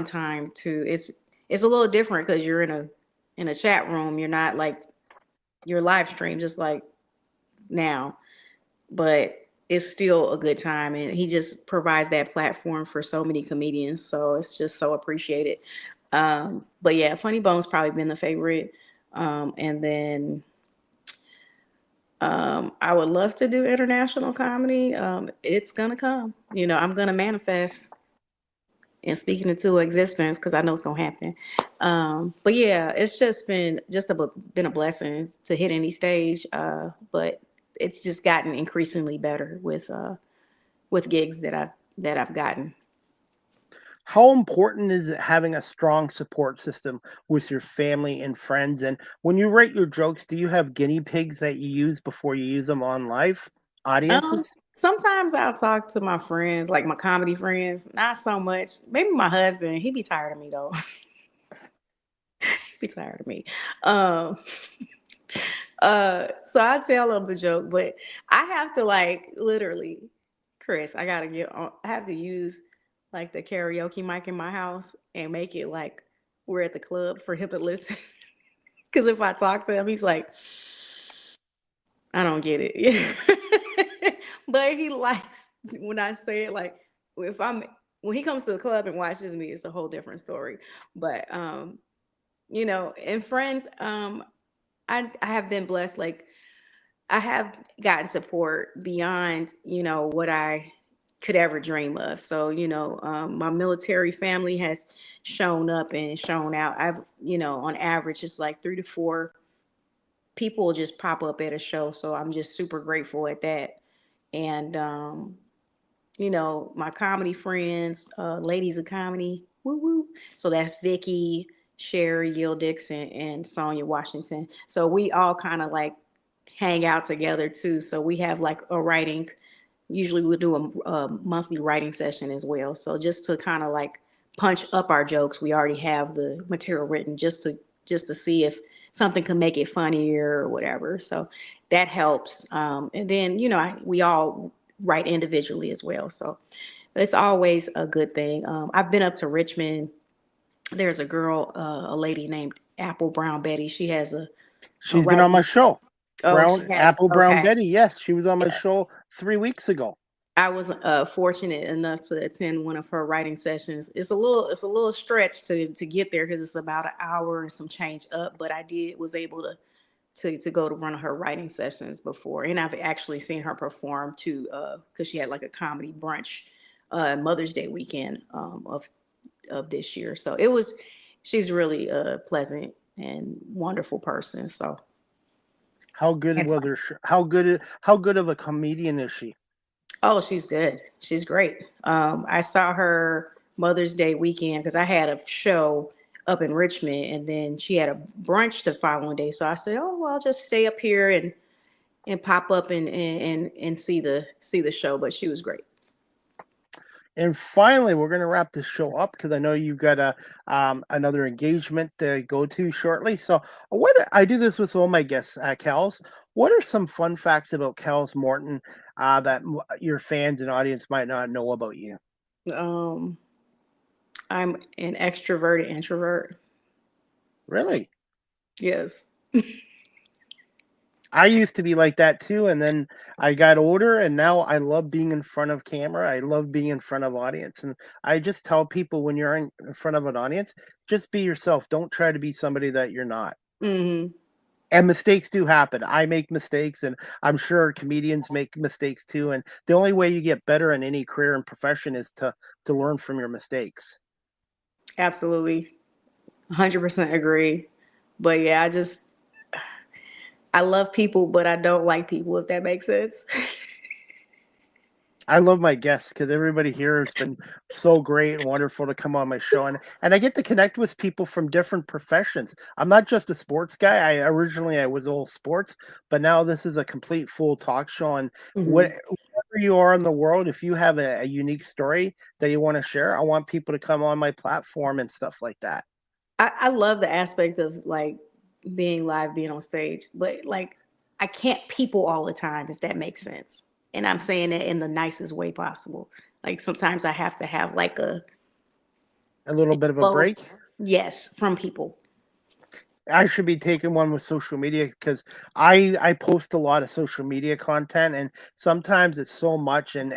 time too. It's a little different because you're in a chat room. You're not like your live stream just like now, but it's still a good time, and he just provides that platform for so many comedians. So it's just so appreciated. But yeah, Funny Bone's probably been the favorite. And then I would love to do international comedy. It's gonna come. I'm gonna manifest and speak it into existence because I know it's gonna happen. But yeah, it's just been a blessing to hit any stage. But it's just gotten increasingly better with gigs that I've gotten. How important is it having a strong support system with your family and friends? And when you write your jokes, do you have guinea pigs that you use before you use them on live audiences? Sometimes I'll talk to my friends, like my comedy friends. Not so much. Maybe my husband. He be tired of me though. He be tired of me. Um, so I tell him the joke, but I have to like literally, Chris. I gotta get on. I have to use like the karaoke mic in my house and make it like we're at the club for him to listen. Because if I talk to him, he's like, I don't get it. But he likes when I say it, like if I'm when he comes to the club and watches me, it's a whole different story. But and friends, I have been blessed. Like I have gotten support beyond, what I could ever dream of. So, my military family has shown up and shown out. I've, on average, it's like 3 to 4 people just pop up at a show. So I'm just super grateful at that. And, my comedy friends, ladies of comedy, woo woo. So that's Vicky, Sherry, Yield Dixon, and Sonia Washington. So we all kind of like hang out together too. So we have like a writing. Usually we'll do a monthly writing session as well. So just to kind of like punch up our jokes, we already have the material written just to see if something can make it funnier or whatever. So that helps. And then we all write individually as well. So it's always a good thing. I've been up to Richmond. There's a girl, a lady named Apple Brown Betty. She has a She's been on writing. my show. Oh, she has. Apple Brown Okay. Betty. Yes, she was on my Yeah. show 3 weeks ago. I was fortunate enough to attend one of her writing sessions. It's a little stretch to get there because it's about an hour and some change up. But I was able to go to one of her writing sessions before, and I've actually seen her perform too because she had like a comedy brunch Mother's Day weekend of this year. So she's really a pleasant and wonderful person. So How good and was fun. her? How good of a comedian is she? Oh, she's good. She's great. I saw her Mother's Day weekend because I had a show up in Richmond, and then she had a brunch the following day. So I said, "Oh, well, I'll just stay up here and pop up and see the show." But she was great. And finally, we're going to wrap this show up because I know you've got another engagement to go to shortly. So, what I do this with all my guests, Kells. What are some fun facts about Kells Morton that your fans and audience might not know about you? Um, I'm an extroverted introvert. Really? Yes. I used to be like that too, and then I got older, and now I love being in front of camera. I love being in front of audience, and I just tell people when you're in front of an audience, just be yourself. Don't try to be somebody that you're not. Hmm. And mistakes do happen. I make mistakes, and I'm sure comedians make mistakes too. And the only way you get better in any career and profession is to learn from your mistakes. Absolutely. 100% agree. But yeah, I love people, but I don't like people, if that makes sense. I love my guests because everybody here has been so great and wonderful to come on my show, and I get to connect with people from different professions. I'm not just a sports guy. I was all sports, but now this is a complete full talk show. And Hmm. wherever you are in the world, if you have a unique story that you want to share, I want people to come on my platform and stuff like that. I love the aspect of like being live, being on stage, but like I can't people all the time, if that makes sense. And I'm saying it in the nicest way possible. Like sometimes I have to have like a A little bit of a exposure, break. yes, from people. I should be taking one with social media because I post a lot of social media content, and sometimes it's so much. And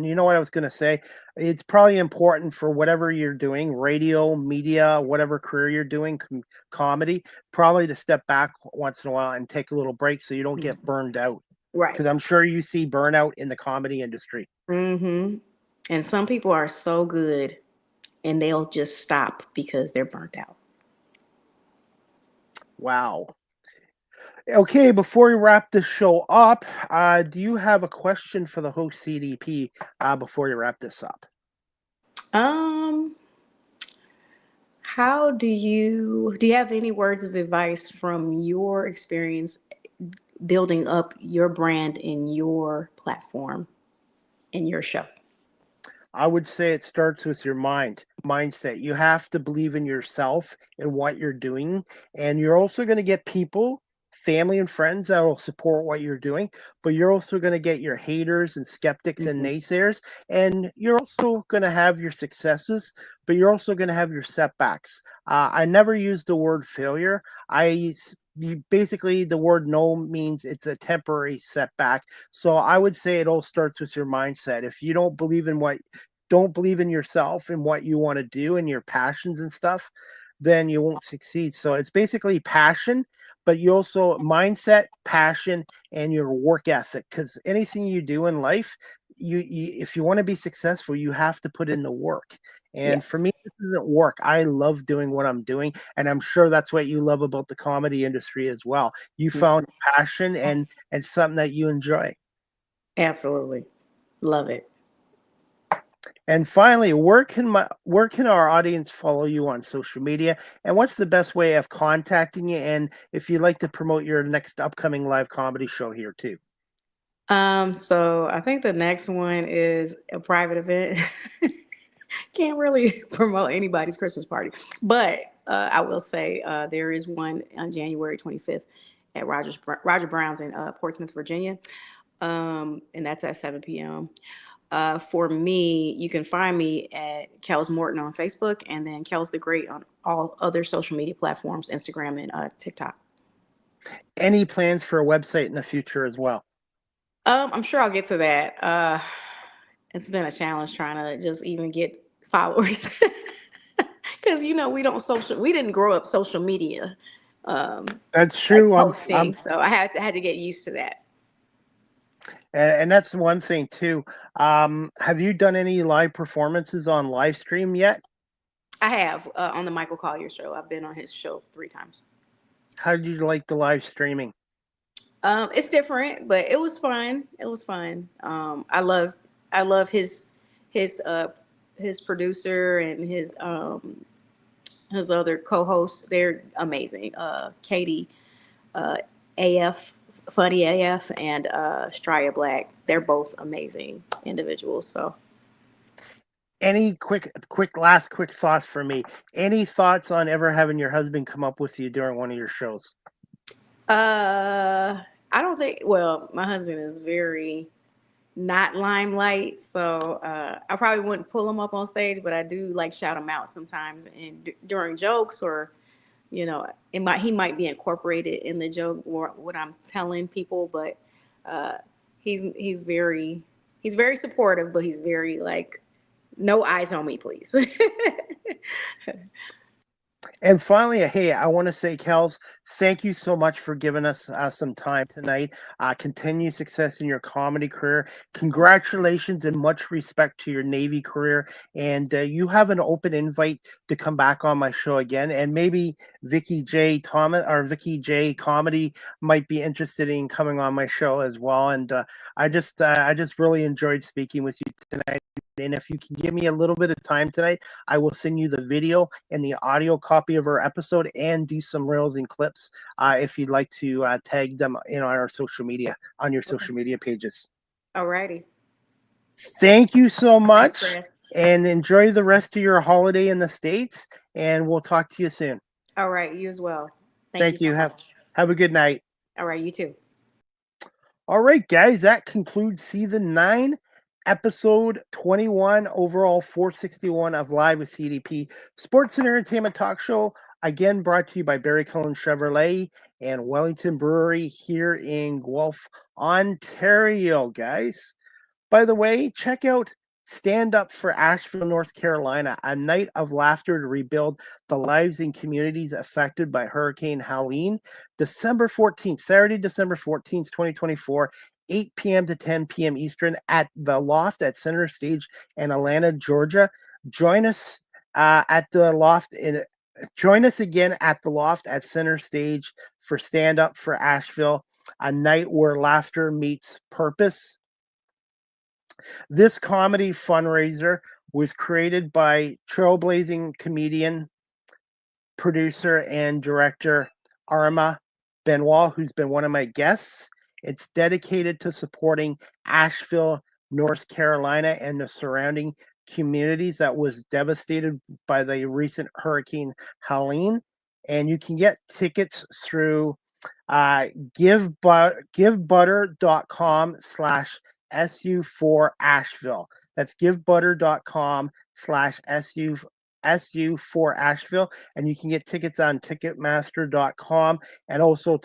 you know what I was going to say? It's probably important for whatever you're doing, radio, media, whatever career you're doing, comedy, probably to step back once in a while and take a little break so you don't get burned out. Right. Because I'm sure you see burnout in the comedy industry. Hmm. And some people are so good and they'll just stop because they're burnt out. Wow. Okay, before we wrap this show up, do you have a question for the host CDP before you wrap this up? Um, how do you have any words of advice from your experience building up your brand in your platform in your show? I would say it starts with your mindset. You have to believe in yourself and what you're doing. And you're also going to get people, family and friends that will support what you're doing, but you're also going to get your haters and skeptics and Mhm. naysayers. And you're also going to have your successes, but you're also going to have your setbacks. I never use the word failure. Basically, the word no means it's a temporary setback. So I would say it all starts with your mindset. If you don't believe in yourself and what you want to do and your passions and stuff, then you won't succeed. So it's basically passion, but you also mindset, passion, and your work ethic. Because anything you do in life, if you want to be successful, you have to put in the work. Yeah. And for me, this isn't work. I love doing what I'm doing, and I'm sure that's what you love about the comedy industry as well. You found Mhm. passion and something that you enjoy. Absolutely. Love it. And finally, where can our audience follow you on social media? And what's the best way of contacting you? And if you'd like to promote your next upcoming live comedy show here too. So I think the next one is a private event. Can't really promote anybody's Christmas party, but I will say there is one on January 25th at Roger Brown's in Portsmouth, Virginia, and that's at 7 p.m. For me, you can find me at Kells Morton on Facebook, and then Kells the Great on all other social media platforms, Instagram and TikTok. Any plans for a website in the future as well? I'm sure I'll get to that. It's been a challenge trying to just even get followers because we didn't grow up social media That's like true. posting, so I had to get used to that. And that's one thing too. Have you done any live performances on live stream yet? I have on the Michael Collier show. I've been on his show 3 times. How did you like the live streaming? It's different, but it was fun. It was fun. I love his producer and his other co-hosts. They're amazing. Katie, AF, Funny AF, and Straya Black. They're both amazing individuals. So, Any quick thoughts for me? Any thoughts on ever having your husband come up with you during one of your shows? I don't think. Well, my husband is very not limelight, so I probably wouldn't pull him up on stage, but I do like shout him out sometimes and during jokes, or he might be incorporated in the joke or what I'm telling people, but he's very supportive, but he's very like, no eyes on me, please. And finally, hey, I want to say, Kells, thank you so much for giving us some time tonight. Continue success in your comedy career. Congratulations and much respect to your Navy career. And you have an open invite to come back on my show again. And maybe Vicky J. Thomas or Vicky J. Comedy might be interested in coming on my show as well. And I just really enjoyed speaking with you tonight. And if you can give me a little bit of time tonight, I will send you the video and the audio copy of our episode and do some reels and clips if you'd like to tag them in our social media, on your social media pages. Alrighty. Thank you so much. Thanks, and enjoy the rest of your holiday in the States. And we'll talk to you soon. All right. You as well. Thank you. So much. Have a good night. All right. You too. All right, guys. That concludes season 9. Episode 21, overall 461 of Live with CDP Sports and Entertainment Talk Show. Again, brought to you by Barry Cullen Chevrolet and Wellington Brewery here in Guelph, Ontario, guys. By the way, check out Stand Up for Asheville, North Carolina, a night of laughter to rebuild the lives and communities affected by Hurricane Helene. December 14th, Saturday, December 14th, 2024. 8 p.m. to 10 p.m. Eastern at the Loft at Center Stage in Atlanta, Georgia. Join us at the Loft Join us again at the Loft at Center Stage for Stand Up for Asheville, a night where laughter meets purpose. This comedy fundraiser was created by trailblazing comedian, producer, and director Arma Benoit, who's been one of my guests. It's dedicated to supporting Asheville, North Carolina, and the surrounding communities that was devastated by the recent Hurricane Helene. And you can get tickets through givebutter.com/SU4 Asheville. That's givebutter.com/SU4 Asheville, and you can get tickets on Ticketmaster.com, and also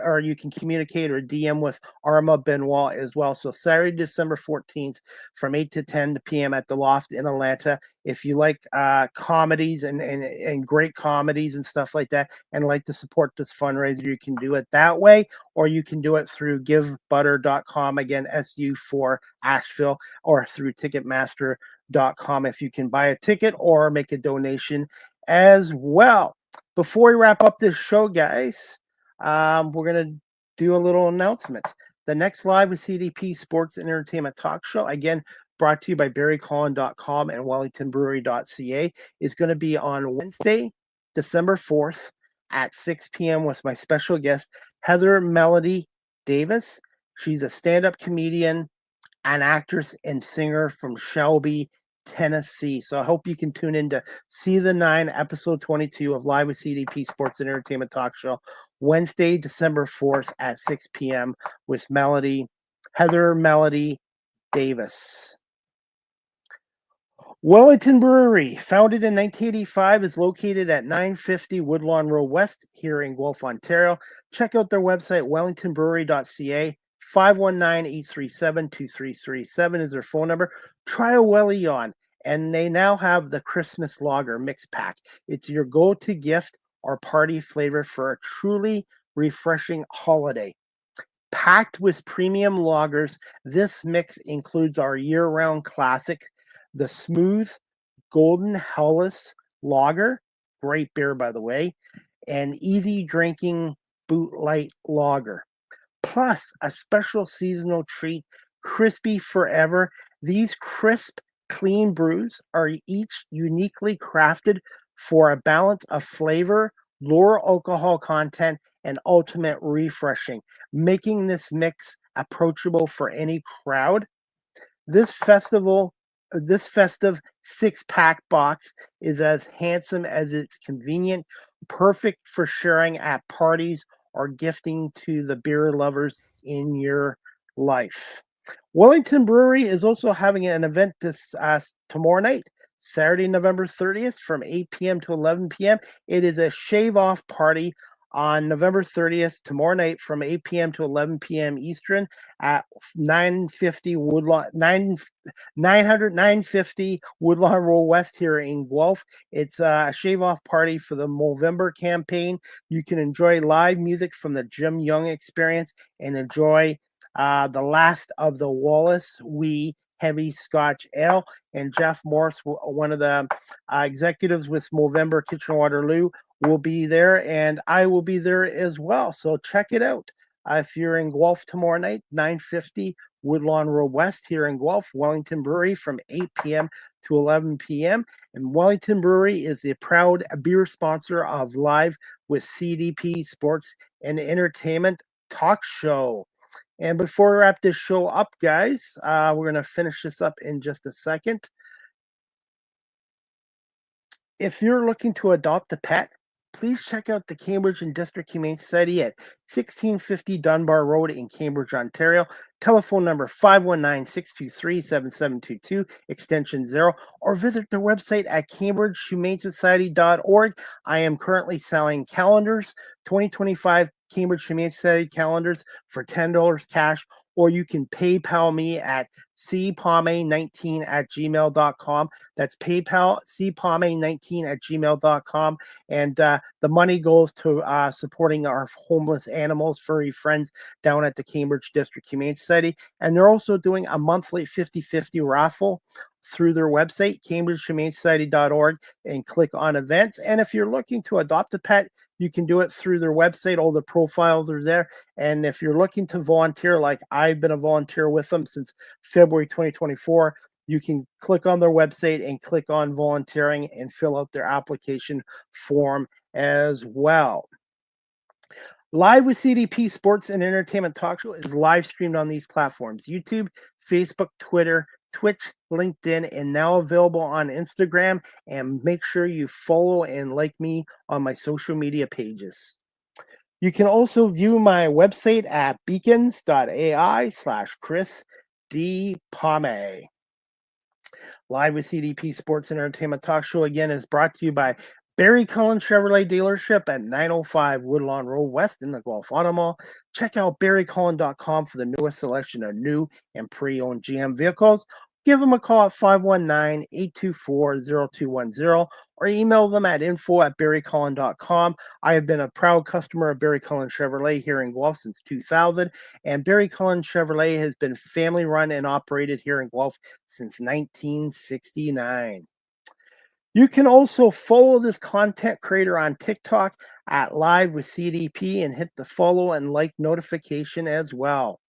or you can communicate or DM with Arma Benoit as well. So Saturday, December 14th, from 8 to 10 p.m. at the Loft in Atlanta. If you like comedies and great comedies and stuff like that, and like to support this fundraiser, you can do it that way, or you can do it through givebutter.com, again, SU4 Asheville, or through Ticketmaster.com if you can buy a ticket or make a donation as well. Before we wrap up this show, guys, we're going to do a little announcement. The next Live with CDP Sports and Entertainment Talk Show, again, brought to you by barrycollin.com and wellingtonbrewery.ca, is going to be on Wednesday, December 4th at 6 p.m. with my special guest, Heather Melody Davis. She's a stand-up comedian, an actress and singer from Shelby, Tennessee. So I hope you can tune in to Season 9, Episode 22 of Live with CDP Sports and Entertainment Talk Show, Wednesday, December 4th at 6 p.m. with Heather Melody Davis. Wellington Brewery, founded in 1985, is located at 950 Woodlawn Road West here in Guelph, Ontario. Check out their website, wellingtonbrewery.ca. 519-837-2337 is their phone number. Try a Welly on, and they now have the Christmas Lager mix pack. It's your go-to gift or party flavor for a truly refreshing holiday. Packed with premium lagers, this mix includes our year-round classic, the Smooth Golden Helles Lager, great beer by the way, and easy drinking Boot Light Lager. Plus a special seasonal treat, Crispy Forever. These crisp, clean brews are each uniquely crafted for a balance of flavor, lower alcohol content, and ultimate refreshing, making this mix approachable for any crowd. This festive 6-pack box is as handsome as it's convenient, perfect for sharing at parties or gifting to the beer lovers in your life. Wellington Brewery is also having an event this tomorrow night, Saturday, November 30th from 8 p.m. to 11 p.m. It is a shave-off party on November 30th, tomorrow night from 8 p.m. to 11 p.m. Eastern at 950 Woodlawn Road West here in Guelph. It's a shave-off party for the Movember campaign. You can enjoy live music from the Jim Young Experience and enjoy the last of the Wallace Wee Heavy Scotch Ale. And Jeff Morse, one of the executives with Movember Kitchener-Waterloo, will be there, and I will be there as well. So check it out. If you're in Guelph tomorrow night, 950 Woodlawn Road West here in Guelph, Wellington Brewery from 8 p.m. to 11 p.m. And Wellington Brewery is the proud beer sponsor of Live with CDP Sports and Entertainment Talk Show. And before we wrap this show up, guys, we're going to finish this up in just a second. If you're looking to adopt a pet, please check out the Cambridge and District Humane Society at 1650 Dunbar Road in Cambridge, Ontario. Telephone number 519-623-7722, extension 0, or visit their website at cambridgehumanesociety.org. I am currently selling calendars, 2025 Cambridge Humane Society calendars for $10 cash, or you can PayPal me at cpalme19@gmail.com. That's PayPal, cpalme19@gmail.com. And the money goes to supporting our homeless animals, furry friends down at the Cambridge District Humane Society. And they're also doing a monthly 50-50 raffle through their website, cambridgehumanesociety.org, and click on events. And if you're looking to adopt a pet, you can do it through their website. All the profiles are there. And if you're looking to volunteer, like I've been a volunteer with them since February 2024, you can click on their website and click on volunteering and fill out their application form as well. Live with CDP Sports and Entertainment Talk Show is live streamed on these platforms: YouTube, Facebook, Twitter, Twitch, LinkedIn, and now available on Instagram. And make sure you follow and like me on my social media pages. You can also view my website at beacons.ai/Chris D. Palme. Live with CDP Sports and Entertainment Talk Show again is brought to you by Barry Cullen Chevrolet Dealership at 905 Woodlawn Road West in the Guelph Auto Mall. Check out barrycullen.com for the newest selection of new and pre-owned GM vehicles. Give them a call at 519-824-0210 or email them at info@barrycullen.com. I have been a proud customer of Barry Cullen Chevrolet here in Guelph since 2000, and Barry Cullen Chevrolet has been family run and operated here in Guelph since 1969. You can also follow this content creator on TikTok at Live with CDP and hit the follow and like notification as well.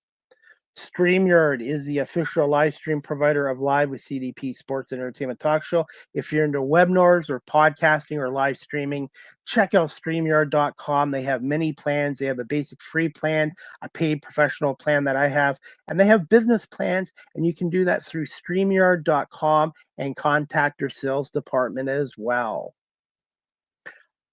StreamYard is the official live stream provider of Live with CDP Sports and Entertainment Talk Show. If you're into webinars or podcasting or live streaming, check out StreamYard.com. They have many plans. They have a basic free plan, a paid professional plan that I have, and they have business plans, and you can do that through StreamYard.com and contact your sales department as well.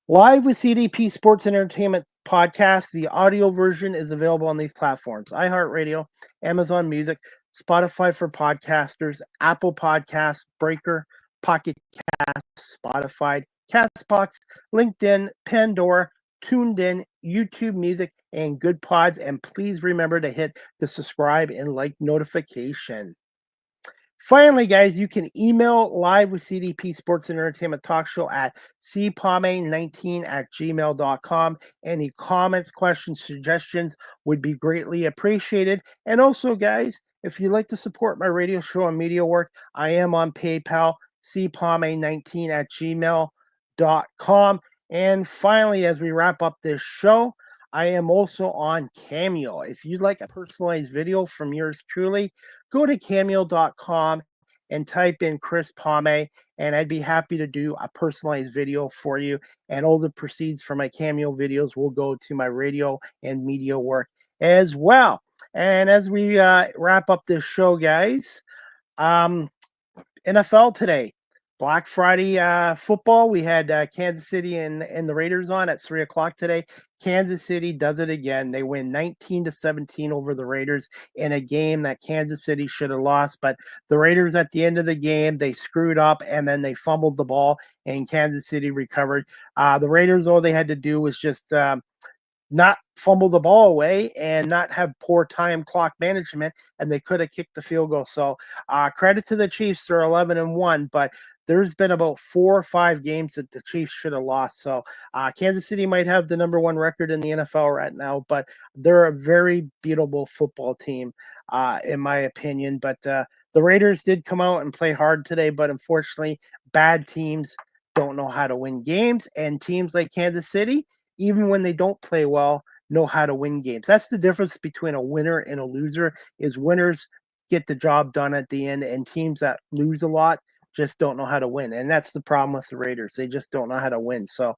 Live with CDP Sports and Entertainment Podcast. The audio version is available on these platforms: iHeartRadio, Amazon Music, Spotify for podcasters, Apple Podcasts, Breaker, Pocket Cast, Spotify, Castbox, LinkedIn, Pandora, Tuned In, YouTube Music, and Good Pods. And please remember to hit the subscribe and like notification. Finally, guys, you can email Live with CDP Sports and Entertainment Talk Show at cpame19@gmail.com. Any comments, questions, suggestions would be greatly appreciated. And also, guys, if you'd like to support my radio show and media work, I am on PayPal, cpame19@gmail.com. And finally, as we wrap up this show, I am also on Cameo. If you'd like a personalized video from yours truly, go to cameo.com and type in Chris Pame, and I'd be happy to do a personalized video for you. And all the proceeds from my Cameo videos will go to my radio and media work as well. And as we wrap up this show, guys, NFL today. Black Friday football. We had Kansas City and the Raiders on at 3 o'clock today. Kansas City does it again. They win 19-17 over the Raiders in a game that Kansas City should have lost. But the Raiders at the end of the game, they screwed up and then they fumbled the ball and Kansas City recovered. The Raiders, all they had to do was just not fumble the ball away and not have poor time clock management, and they could have kicked the field goal. So credit to the Chiefs. They're 11-1, but there's been about 4 or 5 games that the Chiefs should have lost. So Kansas City might have the number 1 record in the NFL right now, but they're a very beatable football team, in my opinion. But the Raiders did come out and play hard today, but unfortunately, bad teams don't know how to win games, and teams like Kansas City, even when they don't play well, know how to win games. That's the difference between a winner and a loser, is winners get the job done at the end, and teams that lose a lot just don't know how to win. And that's the problem with the Raiders. They just don't know how to win. So,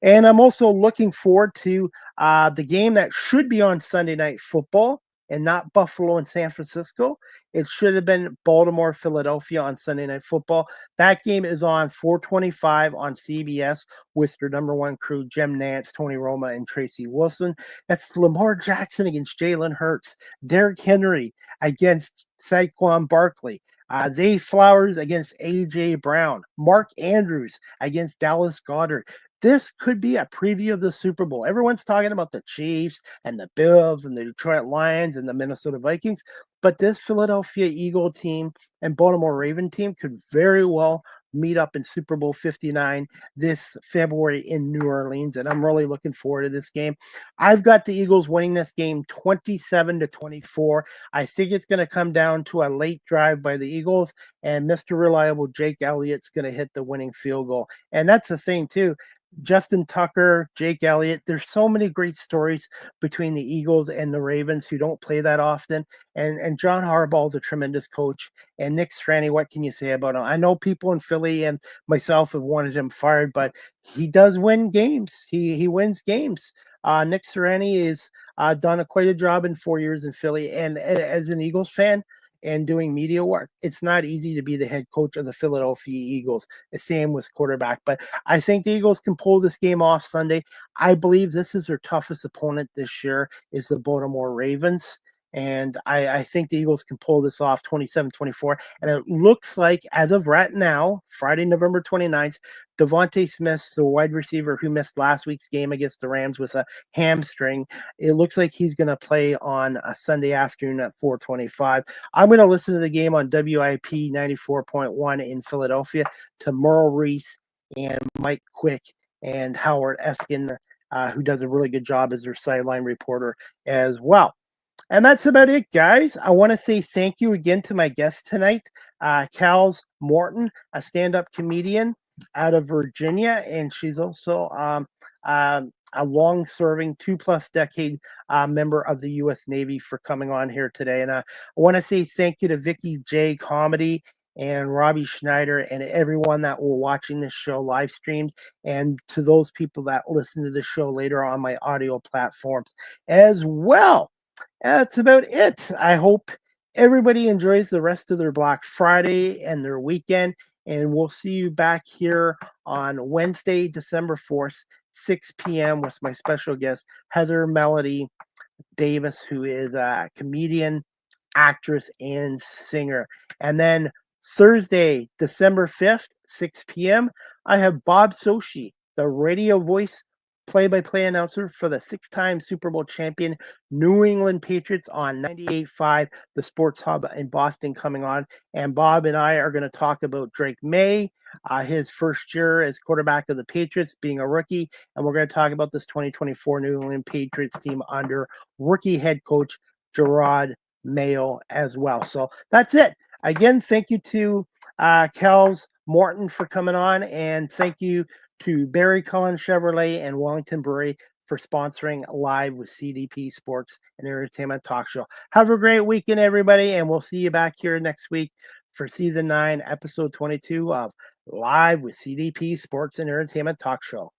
and I'm also looking forward to the game that should be on Sunday Night Football and not Buffalo and San Francisco. It should have been Baltimore, Philadelphia on Sunday Night Football. That game is on 4:25 on CBS with their number 1 crew, Jim Nantz, Tony Roma, and Tracy Wilson. That's Lamar Jackson against Jalen Hurts, Derrick Henry against Saquon Barkley, Zay Flowers against A.J. Brown, Mark Andrews against Dallas Goedert. This could be a preview of the Super Bowl. Everyone's talking about the Chiefs and the Bills and the Detroit Lions and the Minnesota Vikings, but this Philadelphia Eagle team and Baltimore Raven team could very well meet up in Super Bowl 59 this February in New Orleans, and I'm really looking forward to this game. I've got the Eagles winning this game 27-24. I think it's going to come down to a late drive by the Eagles, and Mr. Reliable Jake Elliott's going to hit the winning field goal. And that's the thing, too. Justin Tucker, Jake Elliott. There's so many great stories between the Eagles and the Ravens who don't play that often. And John Harbaugh is a tremendous coach. And Nick Sirianni, what can you say about him? I know people in Philly and myself have wanted him fired, but he does win games. He wins games. Nick Sirianni has done quite a job in 4 years in Philly. And as an Eagles fan, and doing media work, it's not easy to be the head coach of the Philadelphia Eagles. The same with quarterback. But I think the Eagles can pull this game off Sunday. I believe this is their toughest opponent this year is the Baltimore Ravens. And I think the Eagles can pull this off 27-24. And it looks like, as of right now, Friday, November 29th, Devontae Smith, the wide receiver who missed last week's game against the Rams with a hamstring, it looks like he's going to play on a Sunday afternoon at 4:25. I'm going to listen to the game on WIP 94.1 in Philadelphia to Merle Reese and Mike Quick and Howard Eskin, who does a really good job as their sideline reporter as well. And that's about it, guys. I want to say thank you again to my guest tonight, Kells Morton, a stand-up comedian out of Virginia, and she's also a long-serving 2+ decade member of the U.S. Navy, for coming on here today. And I want to say thank you to Vicky J Comedy and Robbie Schneider and everyone that were watching this show live streamed, and to those people that listen to the show later on my audio platforms as well. That's about it. I hope everybody enjoys the rest of their Black Friday and their weekend. And we'll see you back here on Wednesday, December 4th, 6 p.m. with my special guest, Heather Melody Davis, who is a comedian, actress, and singer. And then Thursday, December 5th, 6 p.m., I have Bob Sochi, the radio voice play-by-play announcer for the 6-time Super Bowl champion New England Patriots on 98.5, the Sports Hub in Boston, coming on. And Bob and I are going to talk about Drake May, his first year as quarterback of the Patriots, being a rookie. And we're going to talk about this 2024 New England Patriots team under rookie head coach Gerard Mayo as well. So that's it. Again, thank you to Kells, Morton for coming on, and thank you to Barry Cullen Chevrolet and Wellington Brewery for sponsoring Live with CDP Sports and Entertainment Talk Show. Have a great weekend, everybody, and we'll see you back here next week for Season 9, Episode 22 of Live with CDP Sports and Entertainment Talk Show.